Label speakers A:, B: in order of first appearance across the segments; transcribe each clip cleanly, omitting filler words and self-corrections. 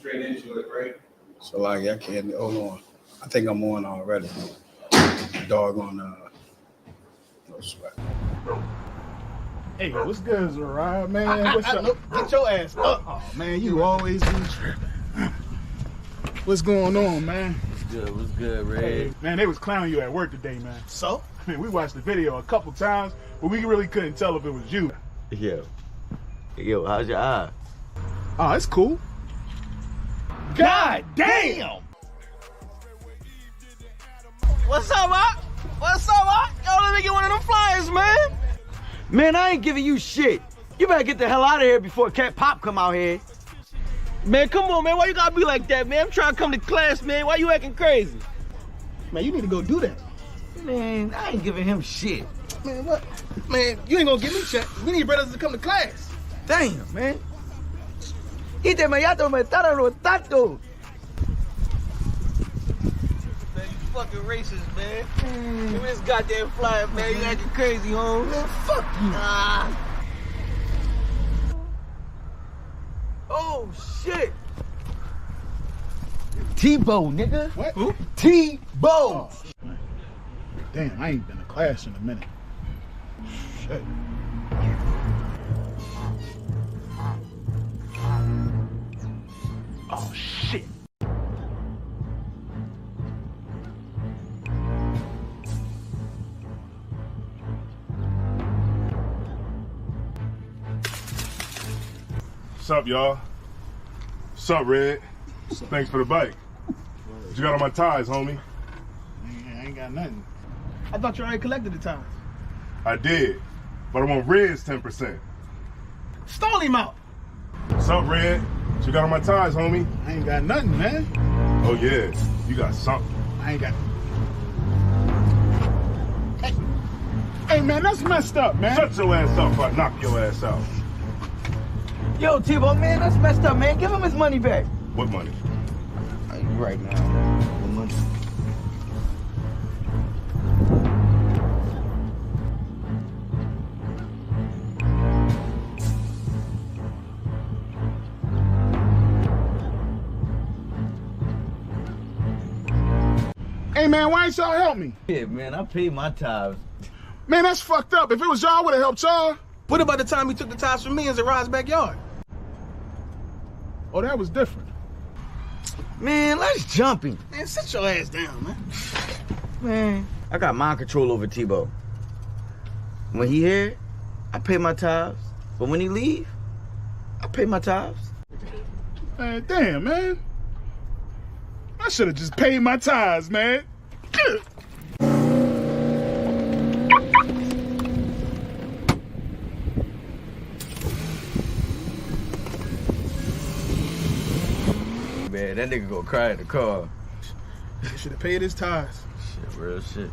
A: straight into it, right?
B: So like I can't hold on. I think I'm on already. Dog on no sweat.
C: Hey, what's good, Zariah, man? What's up? Get your ass up. Oh man, you always do tripping. What's going on, man?
D: What's good, Red?
C: Hey, man, they was clowning you at work today, man. So? I mean, we watched the video a couple times, but we really couldn't tell if it was you.
D: Yo, how's your eye?
C: Oh, it's cool. God damn!
D: What's up, Rock? What's up, Rock? Yo, let me get one of them flyers, man. Man, I ain't giving you shit. You better get the hell out of here before Cat Pop come out here. Man, come on, man. Why you gotta be like that, man? I'm trying to come to class, man. Why you acting crazy?
C: Man, you need to go do that.
D: Man, I ain't giving him shit.
C: Man, what? Man, you ain't gonna give me shit. We need brothers to come to class.
D: Damn, man. Ite me yato me tararo tato. Man, you fucking racist, man. Give me this goddamn flyer, man. You acting crazy, home.
C: Man, fuck you.
D: Oh, shit. Tebow, nigga.
C: What? Who?
D: Tebow.
C: Oh, damn, I ain't been to class in a minute. Shit. Oh, shit.
E: What's up, y'all? What's up, Red? Thanks for the bike. What you got on my ties, homie?
C: I ain't got nothing. I thought you already collected the tires.
E: I did, but I want Red's 10%.
C: Stall him out.
E: What's up, Red? What you got on my ties, homie?
C: I ain't got nothing, man.
E: Oh, yeah. You got something.
C: I ain't got. Hey, man, that's messed up, man.
E: Shut your ass up or I knock your ass out.
D: Yo, Tebow, man, that's messed up, man. Give him his money back.
E: What money?
D: You right now. What money?
C: Hey, man, why ain't y'all help me?
D: Yeah, man, I paid my tithes.
C: Man, that's fucked up. If it was y'all, I would have helped y'all. What about the time he took the tires from me in Zariah's backyard? Oh, that was different.
D: Man, let's jump him.
C: Man, sit your ass down, man.
D: Man, I got mind control over Tebow. When he here, I pay my tithes. But when he leave, I pay my tithes.
C: Man, damn, man. I should have just paid my tithes, man.
D: Man, that nigga gonna cry in the car.
C: He should have paid his tithes.
D: Shit, real shit.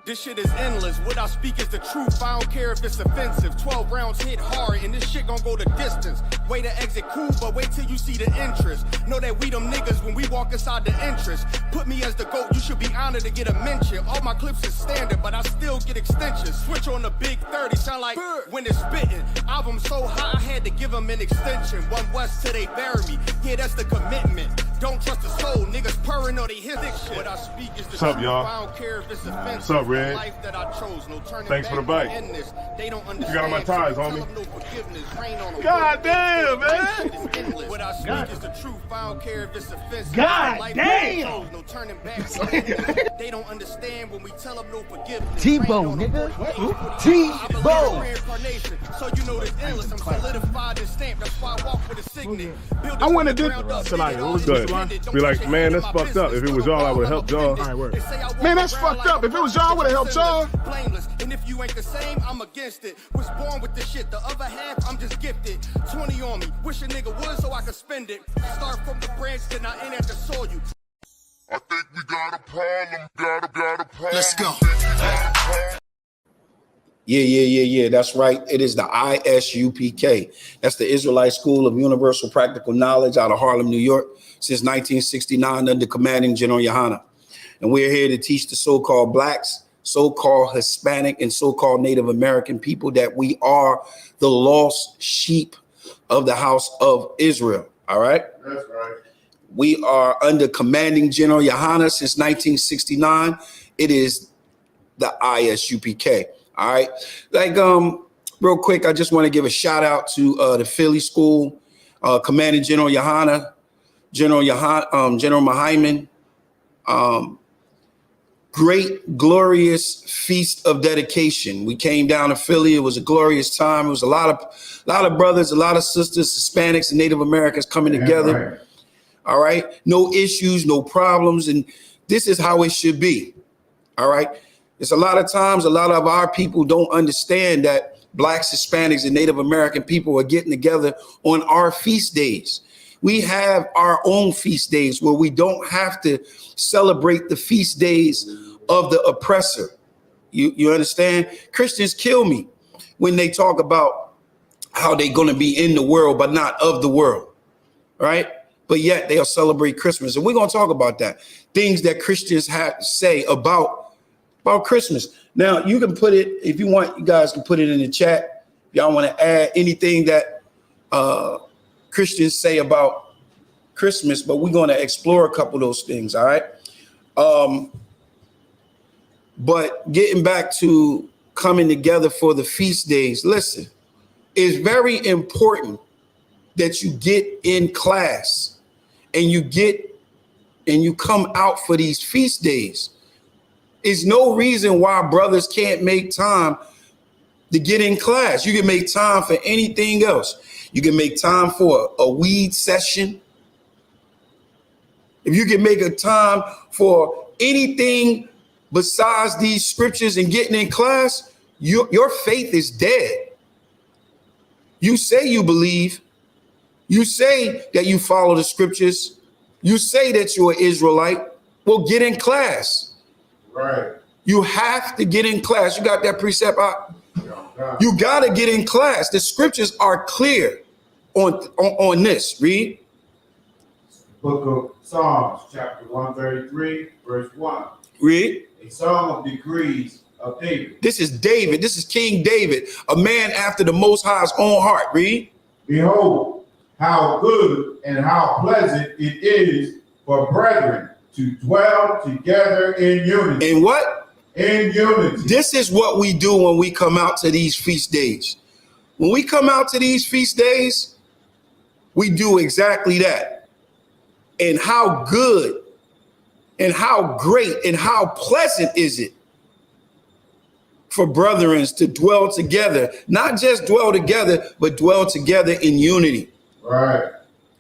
F: This shit is endless. What I speak is the truth. I don't care if it's offensive. 12 rounds hit hard, and this shit gon' go the distance. Way to exit cool, but wait till you see the interest. Know that we them niggas when we walk inside the entrance. Put me as the GOAT, you should be honored to get a mention. All my clips is standard, but I still get extensions. Switch on the big 30, sound like when it's spitting. Album so high, I had to give them an extension. One West till they bury me. Yeah, that's the commitment. Don't trust the soul, niggas purring or they hit shit. What I speak is the
E: What's up,
F: truth.
E: y'all?
F: I don't care if it's offensive.
E: What's up, Red?
F: Life that I chose, no turning
E: Thanks for the
F: back
E: bike.
F: in this. They don't
E: What you got on my ties, homie?
C: God damn, man.
F: What I speak is the truth. I don't care if it's offensive.
C: God
F: Life
C: damn.
F: that I chose, no turning back. They don't understand when we tell them no forgiveness.
D: Tebow, nigga. Tebow.
F: Reincarnation. So you know this endless. I'm solidified and stamped. That's why I walk with a signet.
C: I wanna do Salaya, what was
E: Good. Be like, man, that's fucked up. If it was y'all, I would have helped y'all.
C: All right, word. Man, that's fucked up. If it was y'all, I would have helped y'all.
F: Blameless. And if you ain't the same, I'm against it. Was born with this shit. The other half, I'm just gifted. 20 on me. Wish a nigga would so I could spend it. Start from the branch, then I ain't at the soil.
G: I think we got a problem. Got a problem.
B: Let's go. Yeah. That's right. It is the ISUPK. That's the Israelite School of Universal Practical Knowledge out of Harlem, New York, since 1969 under commanding General Yohana. And we're here to teach the so-called blacks, so-called Hispanic, and so-called Native American people that we are the lost sheep of the house of Israel. All right.
E: That's right.
B: We are under Commanding General Yohana since 1969. It is the ISUPK. All right. Like, real quick, I just want to give a shout out to the Philly School, Commanding General Yohana, General Mahaiman. Great, glorious feast of dedication. We came down to Philly. It was a glorious time. It was a lot of brothers, a lot of sisters, Hispanics and Native Americans coming together.
E: Right.
B: All right. No issues, no problems. And this is how it should be. All right. It's a lot of times, a lot of our people don't understand that Blacks, Hispanics, and Native American people are getting together on our feast days. We have our own feast days where we don't have to celebrate the feast days of the oppressor. You understand? Christians kill me when they talk about how they're going to be in the world, but not of the world. Right? But yet they'll celebrate Christmas. And we're going to talk about that. Things that Christians have to say about Christmas. Now, you can put it, if you want, you guys can put it in the chat. If y'all want to add anything that Christians say about Christmas, but we're going to explore a couple of those things, all right? But getting back to coming together for the feast days, listen, it's very important that you get in class and you come out for these feast days. There's no reason why brothers can't make time to get in class. You can make time for anything else. You can make time for a weed session. If you can make a time for anything besides these scriptures and getting in class, your faith is dead. You say you believe. You say that you follow the scriptures. You say that you're an Israelite. Well, get in class.
E: Right.
B: You have to get in class. You got that precept out? You got to get in class. The scriptures are clear on this. Read.
A: Book of Psalms, chapter 133, verse 1.
B: Read.
A: A song of decrees of David.
B: This is David. This is King David, a man after the Most High's own heart. Read.
A: Behold, how good and how pleasant it is for brethren to dwell together in unity.
B: And what?
A: In unity.
B: This is what we do when we come out to these feast days. When we come out to these feast days, we do exactly that. And how good and how great and how pleasant is it for brethren to dwell together, not just dwell together, but dwell together in unity.
A: Right.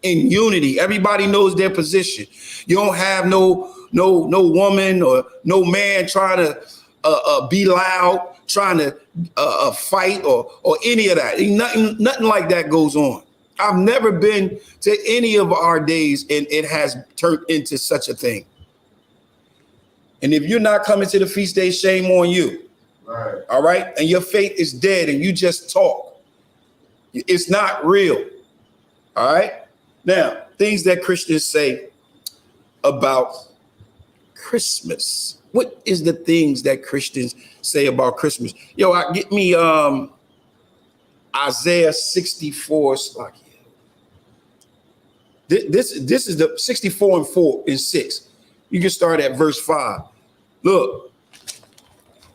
B: In unity. Everybody knows their position. You don't have no woman or no man trying to be loud, trying to fight or any of that. Nothing like that goes on. I've never been to any of our days and it has turned into such a thing. And if you're not coming to the feast day, shame on you.
A: Right.
B: All right. And your faith is dead and you just talk. It's not real. All right. Now, things that Christians say about Christmas. What is the things that Christians say about Christmas? Yo, get me Isaiah 64. This is the 64 and 4 and 6. You can start at verse 5. Look.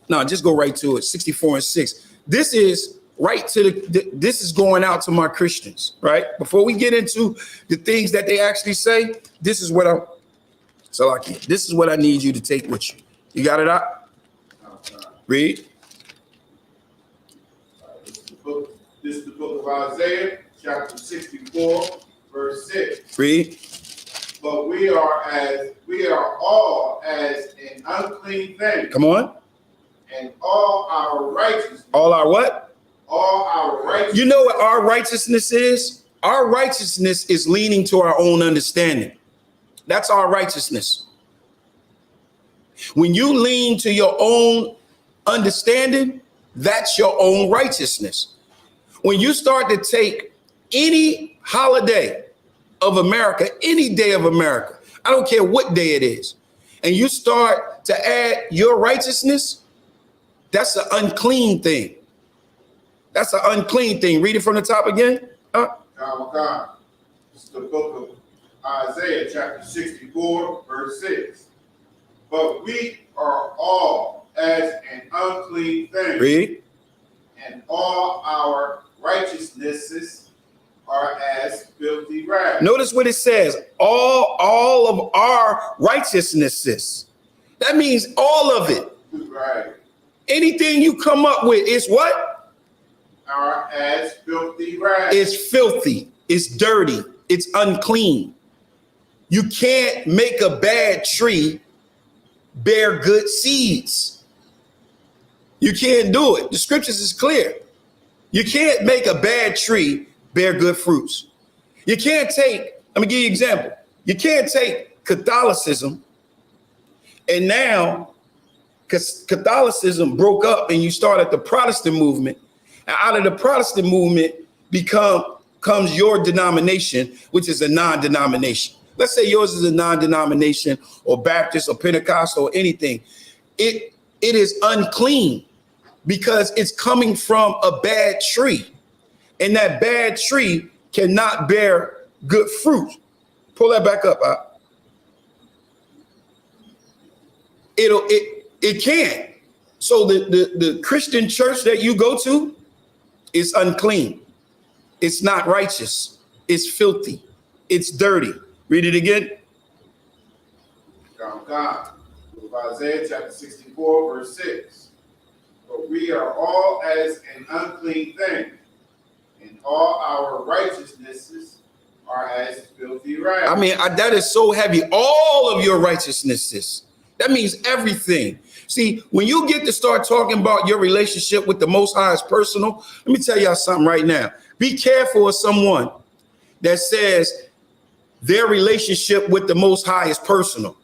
B: No, just go right to it. 64 and 6. This is right to this is going out to my Christians, right? Before we get into the things that they actually say, this is what this is what I need you to take with you. You got it out? Read.
A: This is the book of Isaiah, chapter 64, verse 6.
B: Read.
A: But we are all as an unclean thing.
B: Come on.
A: And all our righteousness.
B: All our what?
A: All our righteousness.
B: You know what our righteousness is? Our righteousness is leaning to our own understanding. That's our righteousness. When you lean to your own understanding, that's your own righteousness. When you start to take any holiday of America, any day of America, I don't care what day it is, and you start to add your righteousness, that's an unclean thing. That's an unclean thing. Read it from the top again.
A: It's the book of Isaiah, chapter 64, verse 6. But we are all as an unclean thing,
B: Read.
A: and all our righteousnesses are as filthy rags.
B: Notice what it says. All of our righteousnesses. That means all of it.
A: Right.
B: Anything you come up with is what?
A: Are as filthy rags.
B: It's filthy. It's dirty. It's unclean. You can't make a bad tree bear good seeds. You can't do it. The scriptures is clear. You can't make a bad tree bear good fruits. You can't take, let me give you an example. You can't take Catholicism and now, because Catholicism broke up and you started the Protestant movement. And out of the Protestant movement comes your denomination, which is a non-denomination. Let's say yours is a non-denomination or Baptist or Pentecostal or anything. It is unclean because it's coming from a bad tree. And that bad tree cannot bear good fruit. Pull that back up. It can't. So the Christian church that you go to is unclean. It's not righteous. It's filthy. It's dirty. Read it again.
A: God. Book of Isaiah chapter 64, verse 6. But we are all as an unclean thing, and all our righteousnesses are as filthy rags.
B: I mean, that is so heavy. All of your righteousnesses. That means everything. See, when you get to start talking about your relationship with the Most High is personal, let me tell y'all something right now. Be careful of someone that says their relationship with the Most High is personal.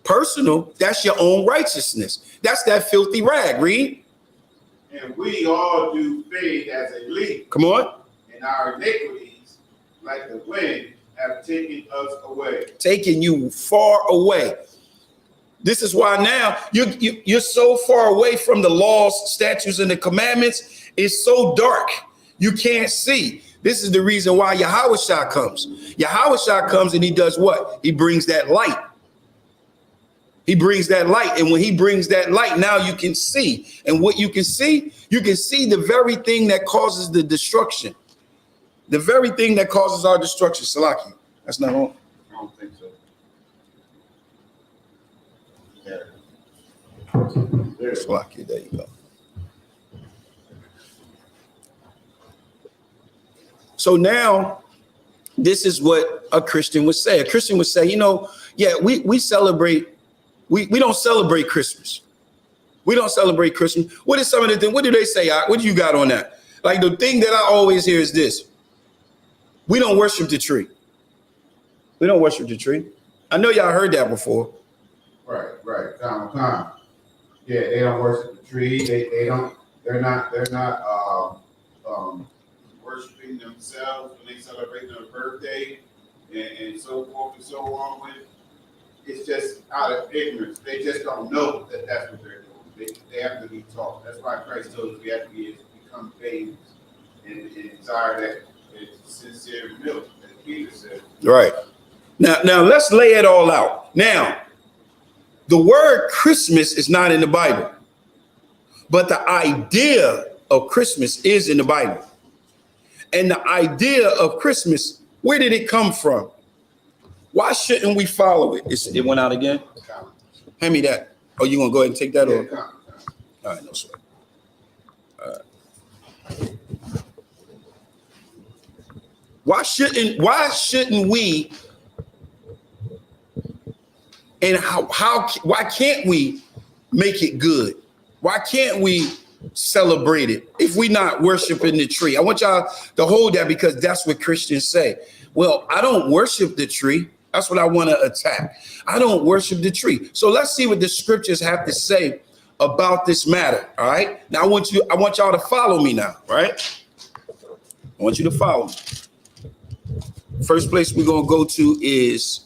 B: Personal, that's your own righteousness. That's that filthy rag. Read.
A: And we all do fade as a leaf.
B: Come on.
A: And our iniquities, like the wind, have taken us away.
B: Taking you far away. This is why now you're so far away from the laws, statutes, and the commandments. It's so dark. You can't see. This is the reason why Yahushua comes. Yahushua comes and he does what? He brings that light. He brings that light. And when he brings that light, now you can see. And what you can see the very thing that causes the destruction. The very thing that causes our destruction. Salaki. That's not on.
A: I don't think so.
B: Salaki. There you go. So now, this is what a Christian would say. A Christian would say, we celebrate. We don't celebrate Christmas. We don't celebrate Christmas. What is some of the things? What do they say? What do you got on that? Like the thing that I always hear is this. We don't worship the tree. We don't worship the tree. I know y'all heard that before.
A: Right. Time. Yeah, they don't worship the tree. They're not worshiping themselves when they celebrate their birthday and so forth and so on with. It's just out of ignorance. They just don't know that that's what they're doing. They have to be taught. That's why Christ told us we have to become babes and desire that sincere milk, as Peter said.
B: Right. Now let's lay it all out. Now, the word Christmas is not in the Bible, but the idea of Christmas is in the Bible. And the idea of Christmas, where did it come from? Why shouldn't we follow it? It went out again? Hand me that. Oh, you want to go ahead and take that?
A: Yeah,
B: All right, no sweat. All right. Why shouldn't we, and why can't we make it good? Why can't we celebrate it if we're not worshiping the tree? I want y'all to hold that because that's what Christians say. Well, I don't worship the tree. That's what I want to attack. I don't worship the tree. So let's see what the scriptures have to say about this matter. All right. Now I want y'all to follow me now. Right. I want you to follow me. First place we're going to go to is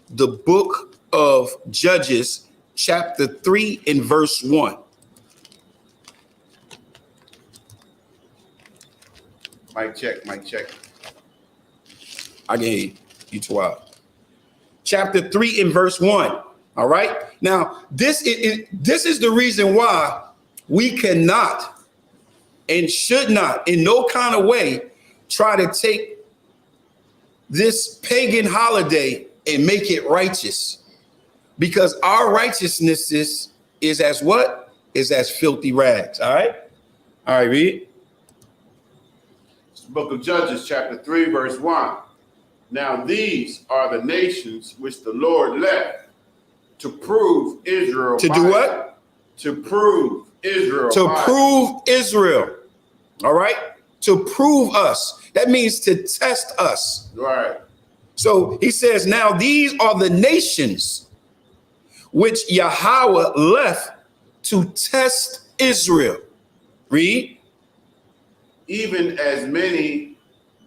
B: the book of Judges, chapter 3 and verse 1.
A: Mic check.
B: I can hear you. You too loud. Chapter 3 and verse 1. All right. Now, this is the reason why we cannot and should not in no kind of way try to take this pagan holiday and make it righteous, because our righteousness is as what? Is as filthy rags. All right. All right, read.
A: Book of Judges, chapter 3, verse 1. Now these are the nations which the Lord left to prove Israel.
B: To do what?
A: To prove Israel.
B: To prove Israel. All right. To prove us. That means to test us.
A: Right.
B: So he says, now these are the nations which Yahweh left to test Israel. Read.
A: Even as many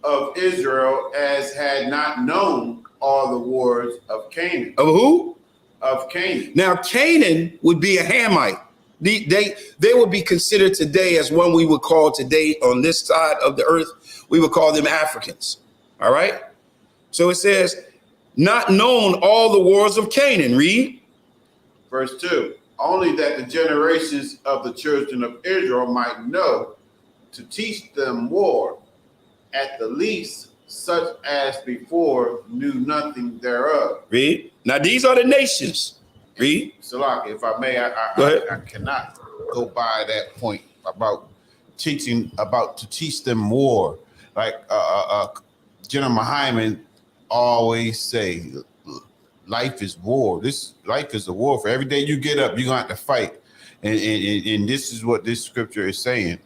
A: of Israel as had not known all the wars of Canaan.
B: Of who?
A: Of Canaan.
B: Now Canaan would be a Hamite. They would be considered today as one we would call today on this side of the earth. We would call them Africans. All right. So it says, not known all the wars of Canaan. Read.
A: Verse 2. Only that the generations of the children of Israel might know, to teach them war, at the least such as before knew nothing thereof.
B: Read. Now these are the nations. Read.
A: Salaki, if I may, I cannot go by that point about teaching, about to teach them war. Like General Hyman always say, life is war. This life is a war. For every day you get up, you're gonna have to fight. And this is what this scripture is saying.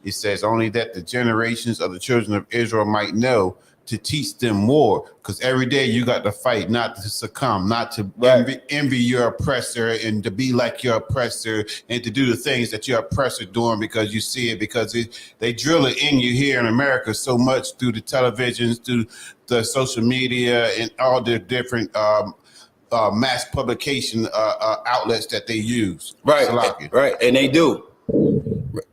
A: It says only that the generations of the children of Israel might know, to teach them war, because every day you got to fight, not to succumb, not to envy your oppressor, and to be like your oppressor, and to do the things that your oppressor doing because you see it, because they drill it in you here in America so much through the televisions, through the social media, and all the different mass publication outlets that they use.
B: Right,
A: Salaki.
B: right, and they do.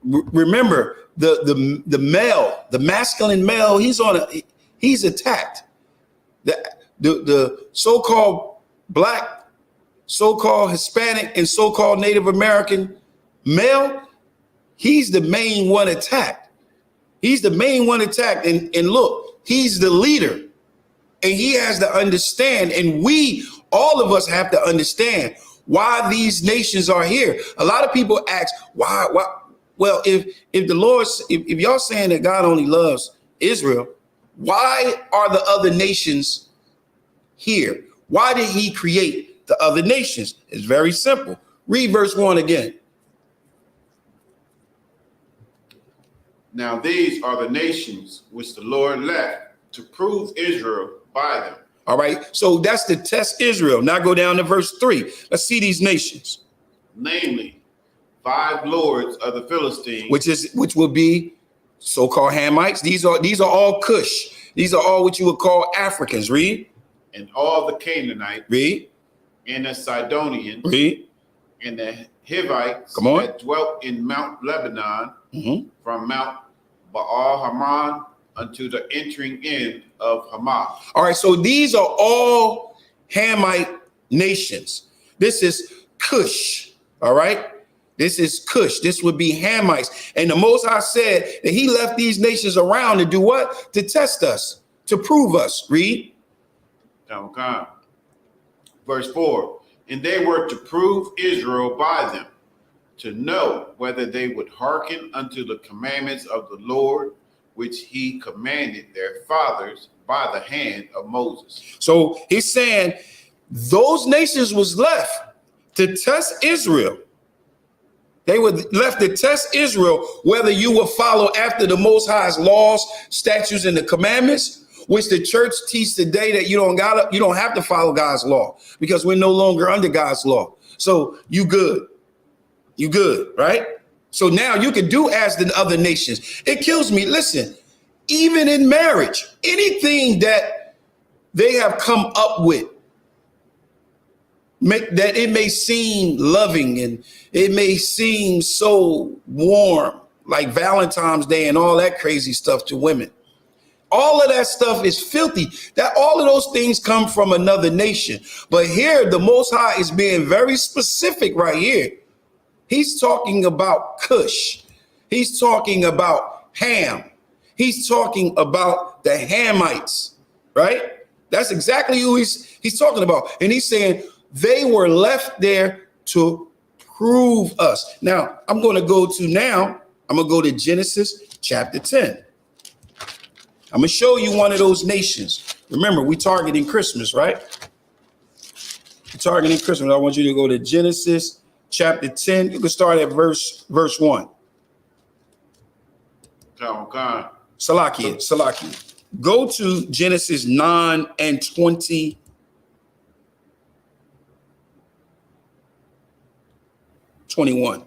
B: Remember, the male, the masculine male, he's attacked. The so-called black, so-called Hispanic, and so-called Native American male, he's the main one attacked. He's the main one attacked. And look, he's the leader. And he has to understand, and all of us have to understand why these nations are here. A lot of people ask, why? Well, if the Lord, if y'all saying that God only loves Israel, why are the other nations here? Why did he create the other nations? It's very simple. Read verse 1 again.
A: Now these are the nations which the Lord left to prove Israel by them.
B: All right. So that's to test Israel. Now go down to verse 3. Let's see these nations.
A: Namely, 5 lords of the Philistines,
B: which will be so-called Hamites. These are all Cush. These are all what you would call Africans. Read.
A: And all the Canaanites.
B: Read.
A: And the Sidonians.
B: Read.
A: And the Hivites.
B: Come on.
A: That dwelt in Mount Lebanon, from Mount Baal Hamon unto the entering in of Hamath.
B: All right, so these are all Hamite nations. This is Cush. All right. This is Cush. This would be Hamites. And the Most High said that he left these nations around to do what? To test us, to prove us. Read.
A: Okay. Verse 4. And they were to prove Israel by them, to know whether they would hearken unto the commandments of the Lord, which he commanded their fathers by the hand of Moses.
B: So he's saying those nations was left to test Israel. They were left to test Israel, whether you will follow after the Most High's laws, statutes, and the commandments, which the church teach today that you don't have to follow God's law because we're no longer under God's law. So you good, right? So now you can do as the other nations. It kills me. Listen, even in marriage, anything that they have come up with, that it may seem loving and it may seem so warm, like Valentine's Day and all that crazy stuff to women. All of that stuff is filthy. That all of those things come from another nation. But here, the Most High is being very specific right here. He's talking about Cush. He's talking about Ham. He's talking about the Hamites, right? That's exactly who he's talking about. And he's saying they were left there to prove us. Now, I'm going to go to Genesis chapter 10. I'm going to show you one of those nations. Remember, we targeting Christmas, right? We're targeting Christmas. I want you to go to Genesis chapter 10. You can start at verse 1. Salakia. Go to Genesis 9 and 20. 21.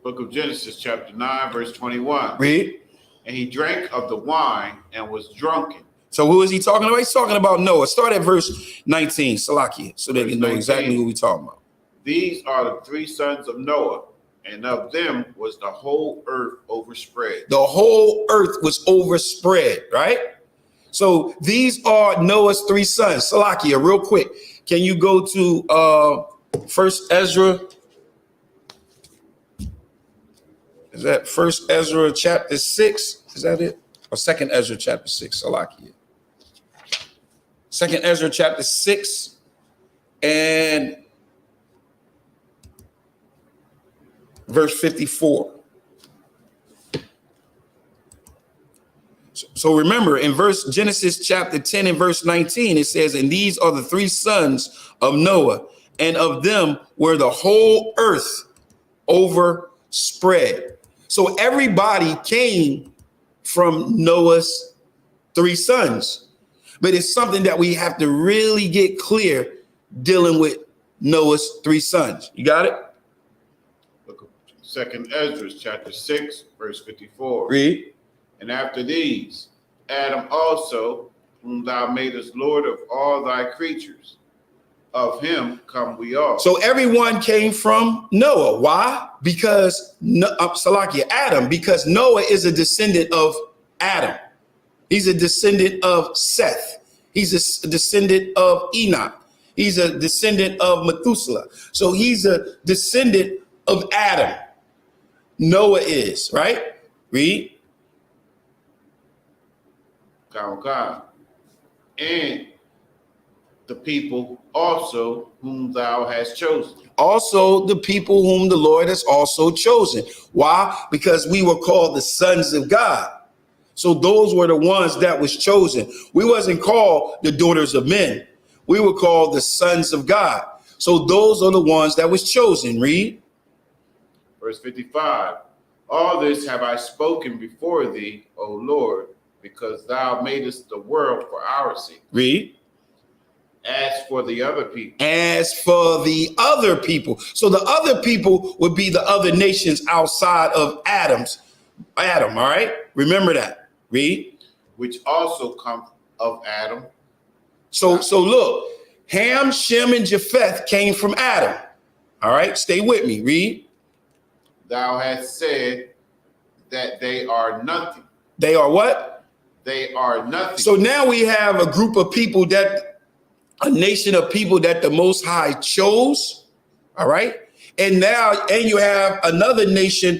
A: Book of Genesis, chapter 9, verse 21.
B: Read.
A: And he drank of the wine and was drunken.
B: So who is he talking about? He's talking about Noah. Start at verse 19, Salakia, so they can know exactly who we're talking about.
A: These are the three sons of Noah, and of them was the whole earth overspread.
B: The whole earth was overspread, right? So these are Noah's three sons. Salakia, real quick. Can you go to First Ezra? Is that First Ezra chapter 6? Is that it? Or Second Ezra chapter 6? Salakia. Second Ezra chapter 6 and verse 54. So remember, in Genesis chapter 10 and verse 19, it says, and these are the three sons of Noah, and of them were the whole earth overspread. So everybody came from Noah's three sons. But it's something that we have to really get clear dealing with Noah's three sons. You got it?
A: Look at Second Ezra chapter 6, verse 54.
B: Read.
A: And after these, Adam also, whom thou madest Lord of all thy creatures, of him come we all.
B: So everyone came from Noah. Why? Because Salakia, because Noah is a descendant of Adam. He's a descendant of Seth. He's a descendant of Enoch. He's a descendant of Methuselah. So he's a descendant of Adam. Noah is, right? Read.
A: And the people also whom thou hast chosen.
B: Also the people whom the Lord has also chosen. Why? Because we were called the sons of God. So those were the ones that was chosen. We wasn't called the daughters of men. We were called the sons of God. So those are the ones that was chosen. Read.
A: Verse 55. All this have I spoken before thee, O Lord, because thou madest the world for our sake.
B: Read.
A: As for the other people.
B: As for the other people. So the other people would be the other nations outside of Adam, all right? Remember that. Read.
A: Which also come of Adam.
B: So look, Ham, Shem, and Japheth came from Adam. All right, stay with me. Read.
A: Thou hast said that they are nothing.
B: They are what?
A: They are nothing.
B: So now we have a group of people a nation of people that the Most High chose. All right. And you have another nation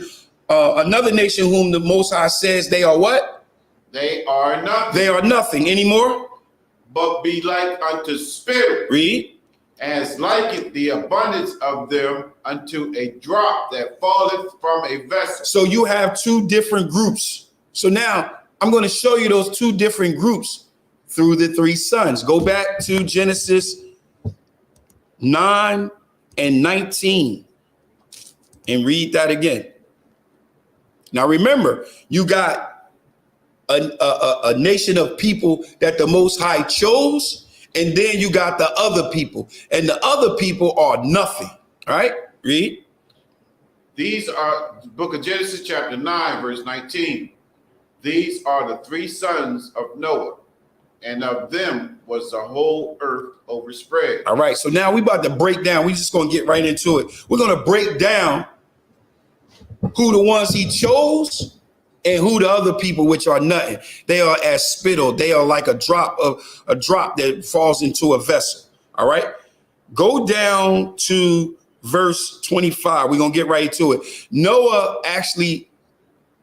B: whom the Most High says they are what?
A: They are nothing.
B: They are nothing anymore.
A: But be like unto spirit.
B: Read.
A: As liketh the abundance of them unto a drop that falleth from a vessel.
B: So you have two different groups. So now I'm going to show you those two different groups through the three sons. Go back to Genesis 9 and 19 and read that again. Now remember, you got a nation of people that the Most High chose, and then you got the other people, and the other people are nothing. All right, read.
A: These are the book of Genesis chapter 9, verse 19. These are the three sons of Noah, and of them was the whole earth overspread.
B: All right, so now we about to break down. We just going to get right into it. We're going to break down who the ones he chose And who the other people which are nothing? They are as spittle. They are like a drop that falls into a vessel. All right. Go down to verse 25. We're going to get right to it. Noah actually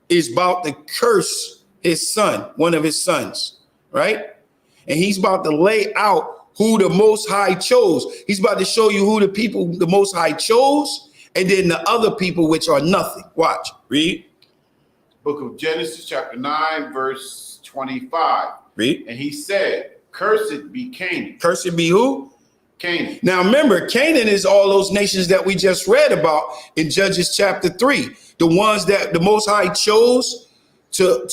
B: is about to curse his son, one of his sons, right? And he's about to lay out who the Most High chose. He's about to show you who the people the Most High chose, and then the other people which are nothing. Watch, read.
A: Book of Genesis, chapter 9, verse 25.
B: Read.
A: And he said, cursed be Canaan.
B: Cursed be who?
A: Canaan.
B: Now remember, Canaan is all those nations that we just read about in Judges chapter 3. The ones that the Most High chose to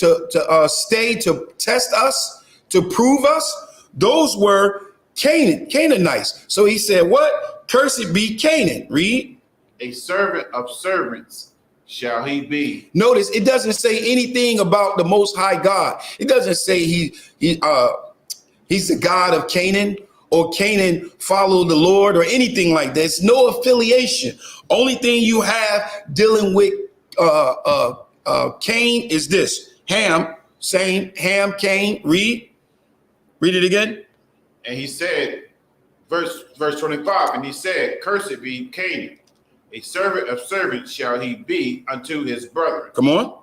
B: stay, to test us, to prove us. Those were Canaanites. So he said, what? Cursed be Canaan. Read.
A: A servant of servants shall he be.
B: Notice it doesn't say anything about the Most High God. It doesn't say he's the God of Canaan, or Canaan followed the Lord, or anything like that. There's no affiliation. Only thing you have dealing with Cain is this. Ham, same Ham, Cain. Read it again.
A: And he said, verse 25, and he said, cursed be Canaan. A servant of servants shall he be unto his brethren.
B: Come on.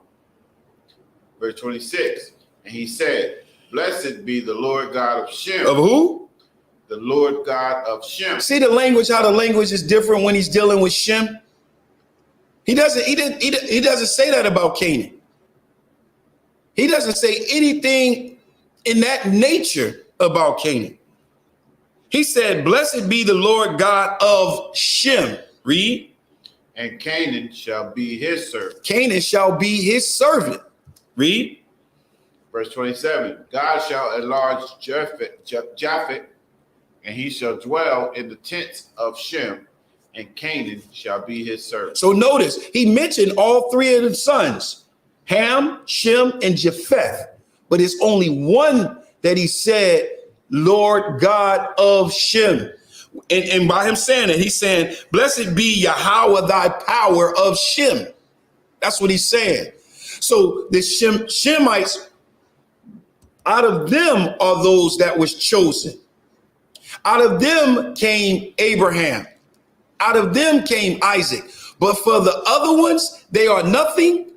A: Verse 26. And he said, blessed be the Lord God of Shem.
B: Of who?
A: The Lord God of Shem.
B: See the language, how the language is different when he's dealing with Shem? He doesn't say that about Canaan. He doesn't say anything in that nature about Canaan. He said, blessed be the Lord God of Shem. Read.
A: And Canaan shall be his servant.
B: Canaan shall be his servant. Read.
A: Verse 27. God shall enlarge Japheth, and he shall dwell in the tents of Shem, and Canaan shall be his servant.
B: So notice, he mentioned all three of the sons, Ham, Shem, and Japheth. But it's only one that he said, Lord God of Shem. And by him saying it, he's saying, blessed be Yahweh, thy power of Shem. That's what he's saying. So the Shemites, out of them are those that was chosen. Out of them came Abraham. Out of them came Isaac. But for the other ones, they are nothing.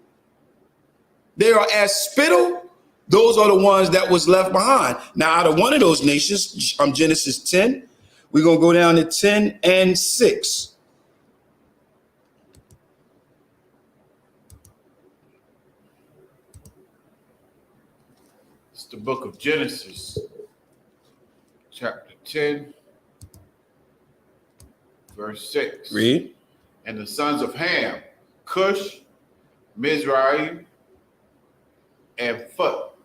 B: They are as spittle. Those are the ones that was left behind. Now, out of one of those nations, Genesis 10, we're going to go down to 10 and 6.
A: It's the book of Genesis, chapter 10, verse 6.
B: Read.
A: And the sons of Ham, Cush, Mizraim, and Phut,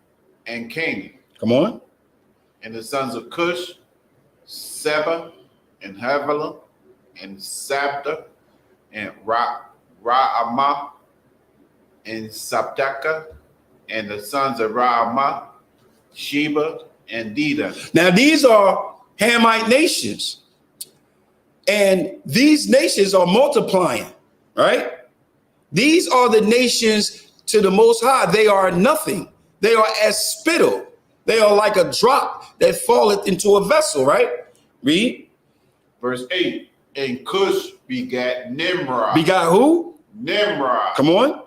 A: and Canaan.
B: Come on.
A: And the sons of Cush, Seba, and Havilah, and Sabta, and Ra'amah, and Sabtaka, and the sons of Ra'amah, Sheba, and Dedan.
B: Now, these are Hamite nations. And these nations are multiplying, right? These are the nations to the Most High. They are nothing. They are as spittle. They are like a drop that falleth into a vessel, right? Read.
A: Verse 8. And Cush begat Nimrod.
B: Begot who?
A: Nimrod.
B: Come on.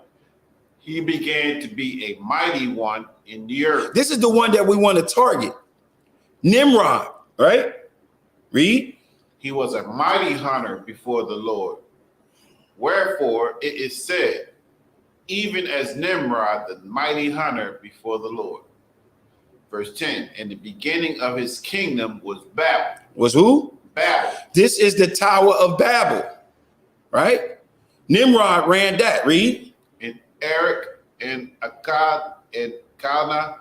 A: He began to be a mighty one in the earth.
B: This is the one that we want to target. Nimrod, right? Read.
A: He was a mighty hunter before the Lord. Wherefore it is said, even as Nimrod, the mighty hunter before the Lord. Verse 10, and the beginning of his kingdom was Babel.
B: Was who?
A: Babel.
B: This is the Tower of Babel, right? Nimrod ran that. Read.
A: And Erech and Akkad and Calneh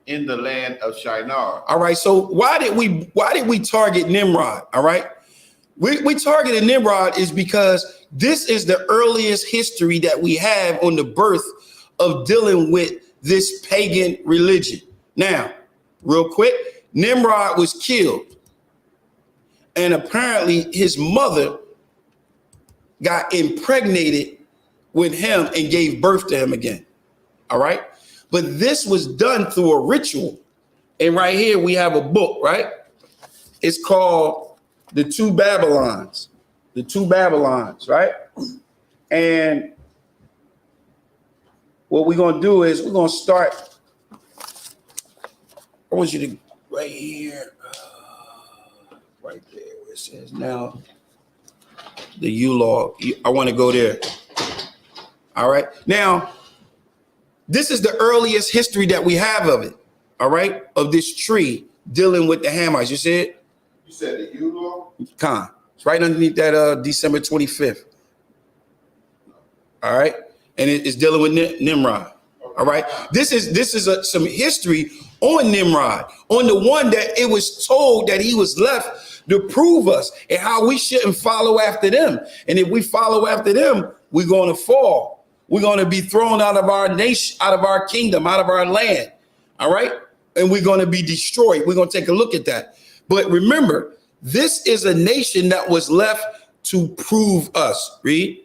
A: in the land of Shinar.
B: All right. So why did we target Nimrod? All right. We targeted Nimrod is because this is the earliest history that we have on the birth of dealing with this pagan religion. Now, real quick, Nimrod was killed. And apparently his mother got impregnated with him and gave birth to him again. All right. But this was done through a ritual. And right here we have a book, right? It's called The Two Babylons. The Two Babylons, right? And what we're going to do is we're going to start. I want you to, right here, right there, where it says now, the U-Law. I want to go there. All right. Now, this is the earliest history that we have of it. All right. Of this tree dealing with the Hamites. You see it?
A: You said the U-Law?
B: Con. It's right underneath that December 25th. All right. And it's dealing with Nimrod. All right. This is some history on Nimrod, on the one that it was told that he was left to prove us and how we shouldn't follow after them. And if we follow after them, we're going to fall. We're going to be thrown out of our nation, out of our kingdom, out of our land. All right. And we're going to be destroyed. We're going to take a look at that. But remember, this is a nation that was left to prove us. Read.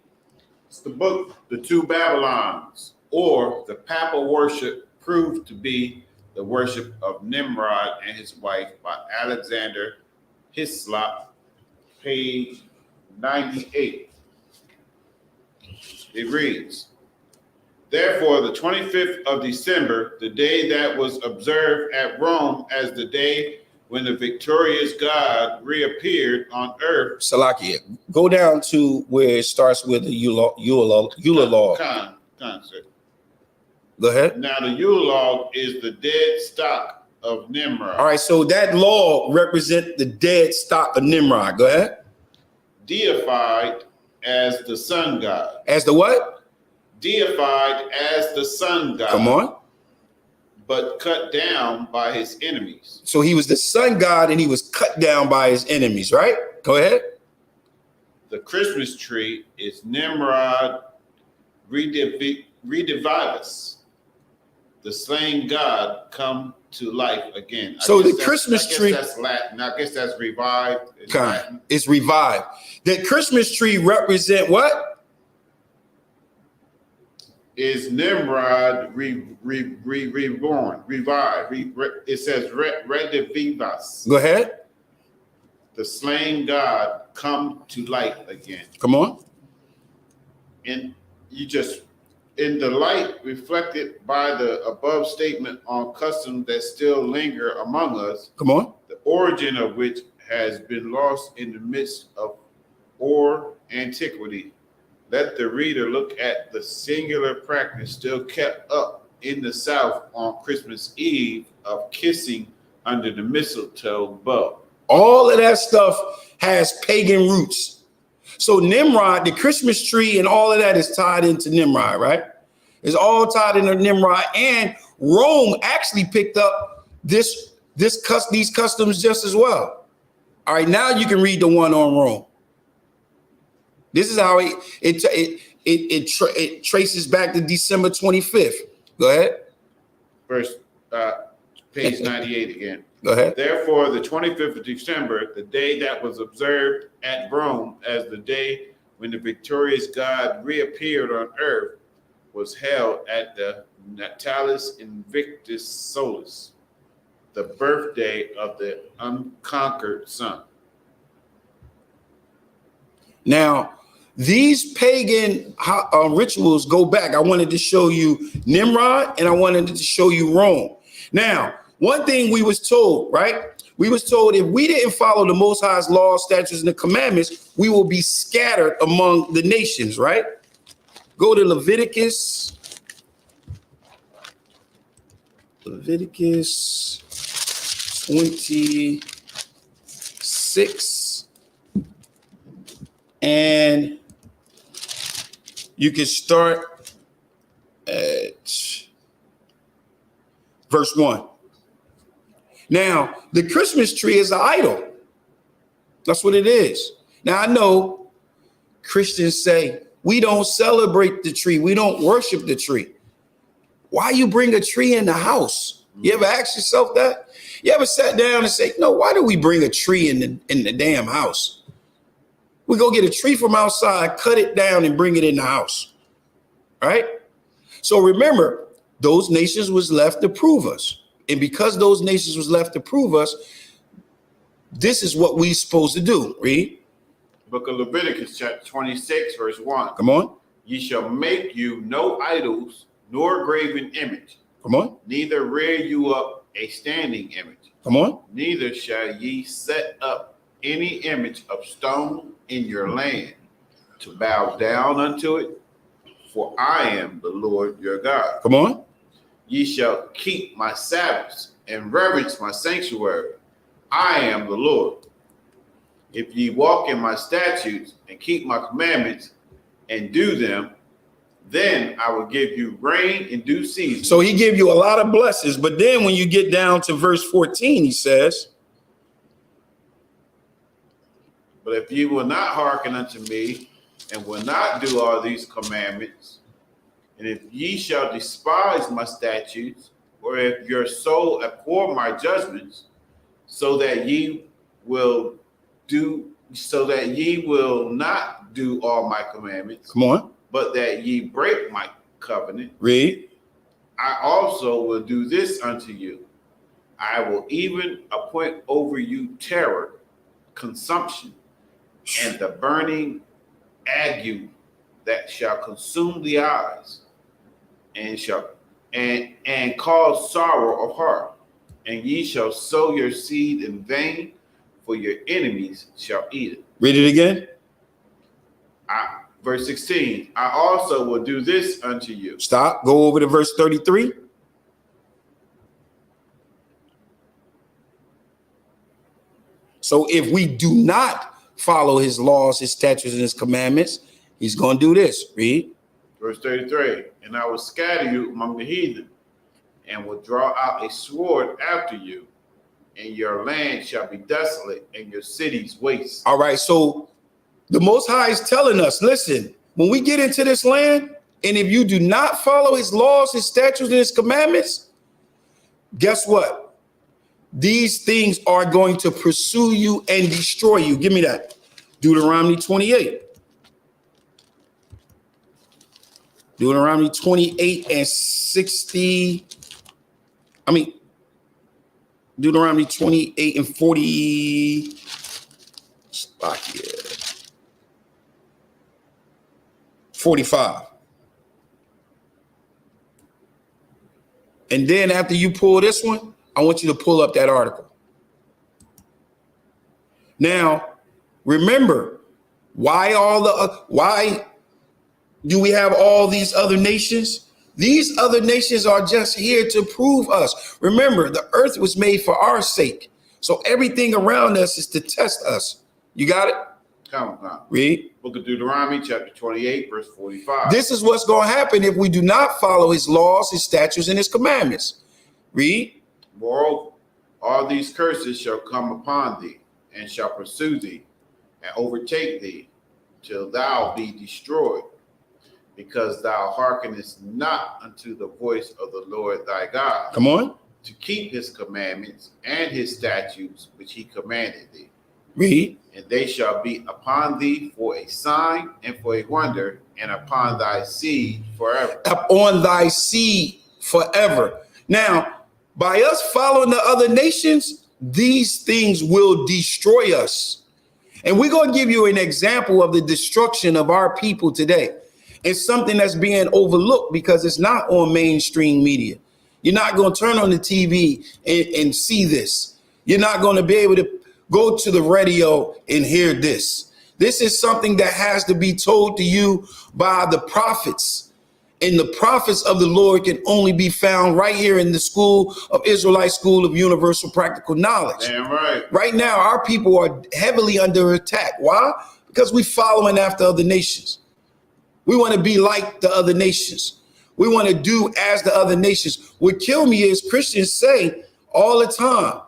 A: It's the book, The Two Babylons, or the Papal Worship proved to be the worship of Nimrod and his wife by Alexander Hislop, page 98. It reads, therefore, the 25th of December, the day that was observed at Rome as the day when the victorious God reappeared on earth.
B: Salakia, go down to where it starts with the Eula law.
A: Concert.
B: Go ahead.
A: Now, the Yule log is the dead stock of Nimrod.
B: All right, so that law represents the dead stock of Nimrod. Go ahead.
A: Deified as the sun god.
B: As the what?
A: Deified as the sun god.
B: Come on.
A: But cut down by his enemies.
B: So he was the sun god and he was cut down by his enemies, right? Go ahead.
A: The Christmas tree is Nimrod redivivus, the slain god come to life again.
B: So the Christmas tree.
A: That's Latin. I guess that's revived.
B: It's revived. The Christmas tree represent what?
A: Is Nimrod reborn, revived. It says redivivus.
B: Go ahead.
A: The slain god come to life again.
B: Come on.
A: And in the light reflected by the above statement on customs that still linger among us,
B: Come on.
A: the origin of which has been lost in the midst of or antiquity, let the reader look at the singular practice still kept up in the South on Christmas Eve of kissing under the mistletoe bough.
B: All of that stuff has pagan roots. So Nimrod, the Christmas tree and all of that is tied into Nimrod, right? It's all tied into Nimrod. And Rome actually picked up these customs just as well. All right, now you can read the one on Rome. This is how it traces back to December 25th. Go ahead.
A: Page 98 again.
B: Go ahead.
A: Therefore, the 25th of December, the day that was observed at Rome as the day when the victorious God reappeared on earth, was held at the Natalis Invictus Solis, the birthday of the unconquered sun.
B: Now, these pagan rituals go back. I wanted to show you Nimrod and I wanted to show you Rome. Now, one thing we was told, right? We was told if we didn't follow the Most High's laws, statutes, and the commandments, we will be scattered among the nations, right? Go to Leviticus. Leviticus 26. And you can start at verse 1. Now, the Christmas tree is an idol. That's what it is. Now, I know Christians say, we don't celebrate the tree. We don't worship the tree. Why you bring a tree in the house? You ever ask yourself that? You ever sat down and say, no, why do we bring a tree in the damn house? We go get a tree from outside, cut it down and bring it in the house. Right? So remember, those nations was left to prove us. And because those nations was left to prove us, this is what we supposed to do. Read.
A: Book of Leviticus, chapter 26, verse 1.
B: Come on.
A: Ye shall make you no idols, nor graven image,
B: Come on.
A: neither rear you up a standing image.
B: Come on.
A: Neither shall ye set up any image of stone in your land to bow down unto it, for I am the Lord your God.
B: Come on.
A: Ye shall keep my Sabbaths and reverence my sanctuary. I am the Lord. If ye walk in my statutes and keep my commandments and do them, then I will give you rain in due season.
B: So he gave you a lot of blessings. But then when you get down to verse 14, he says,
A: But if ye will not hearken unto me and will not do all these commandments, and if ye shall despise my statutes, or if your soul abhor my judgments, so that ye will not do all my commandments,
B: come on,
A: but that ye break my covenant,
B: read.
A: I also will do this unto you. I will even appoint over you terror, consumption, and the burning ague that shall consume the eyes, and cause sorrow of heart. And ye shall sow your seed in vain, for your enemies shall eat it.
B: Read it again.
A: Verse 16, I also will do this unto you.
B: Stop. Go over to verse 33. So if we do not follow his laws, his statutes, and his commandments, he's going to do this. Read.
A: Verse 33, and I will scatter you among the heathen, and will draw out a sword after you, and your land shall be desolate, and your cities waste.
B: All right. So the Most High is telling us, listen, when we get into this land, and if you do not follow his laws, his statutes, and his commandments, guess what? These things are going to pursue you and destroy you. Give me that. Deuteronomy 28. Deuteronomy 28 and 60. Deuteronomy 28 and 40. Spot here. 45. And then after you pull this one, I want you to pull up that article. Now, remember, why do we have all these other nations? These other nations are just here to prove us. Remember, the earth was made for our sake. So everything around us is to test us. You got it?
A: Come.
B: Read.
A: Book of Deuteronomy, chapter 28, verse 45.
B: This is what's going to happen if we do not follow his laws, his statutes, and his commandments. Read.
A: Moreover, all these curses shall come upon thee, and shall pursue thee, and overtake thee, till thou be destroyed, because thou hearkenest not unto the voice of the Lord thy God.
B: Come on.
A: To keep his commandments and his statutes which he commanded thee.
B: Read.
A: And they shall be upon thee for a sign and for a wonder, and upon thy seed forever.
B: Upon thy seed forever. Now, by us following the other nations, these things will destroy us. And we're going to give you an example of the destruction of our people today. It's something that's being overlooked because it's not on mainstream media. You're not going to turn on the TV and see this. You're not going to be able to go to the radio and hear this. This is something that has to be told to you by the prophets. And the prophets of the Lord can only be found right here in the School of Israelite School of Universal Practical Knowledge.
A: Damn right.
B: Right now, our people are heavily under attack. Why? Because we're following after other nations. We want to be like the other nations. We want to do as the other nations. What kill me is Christians say all the time,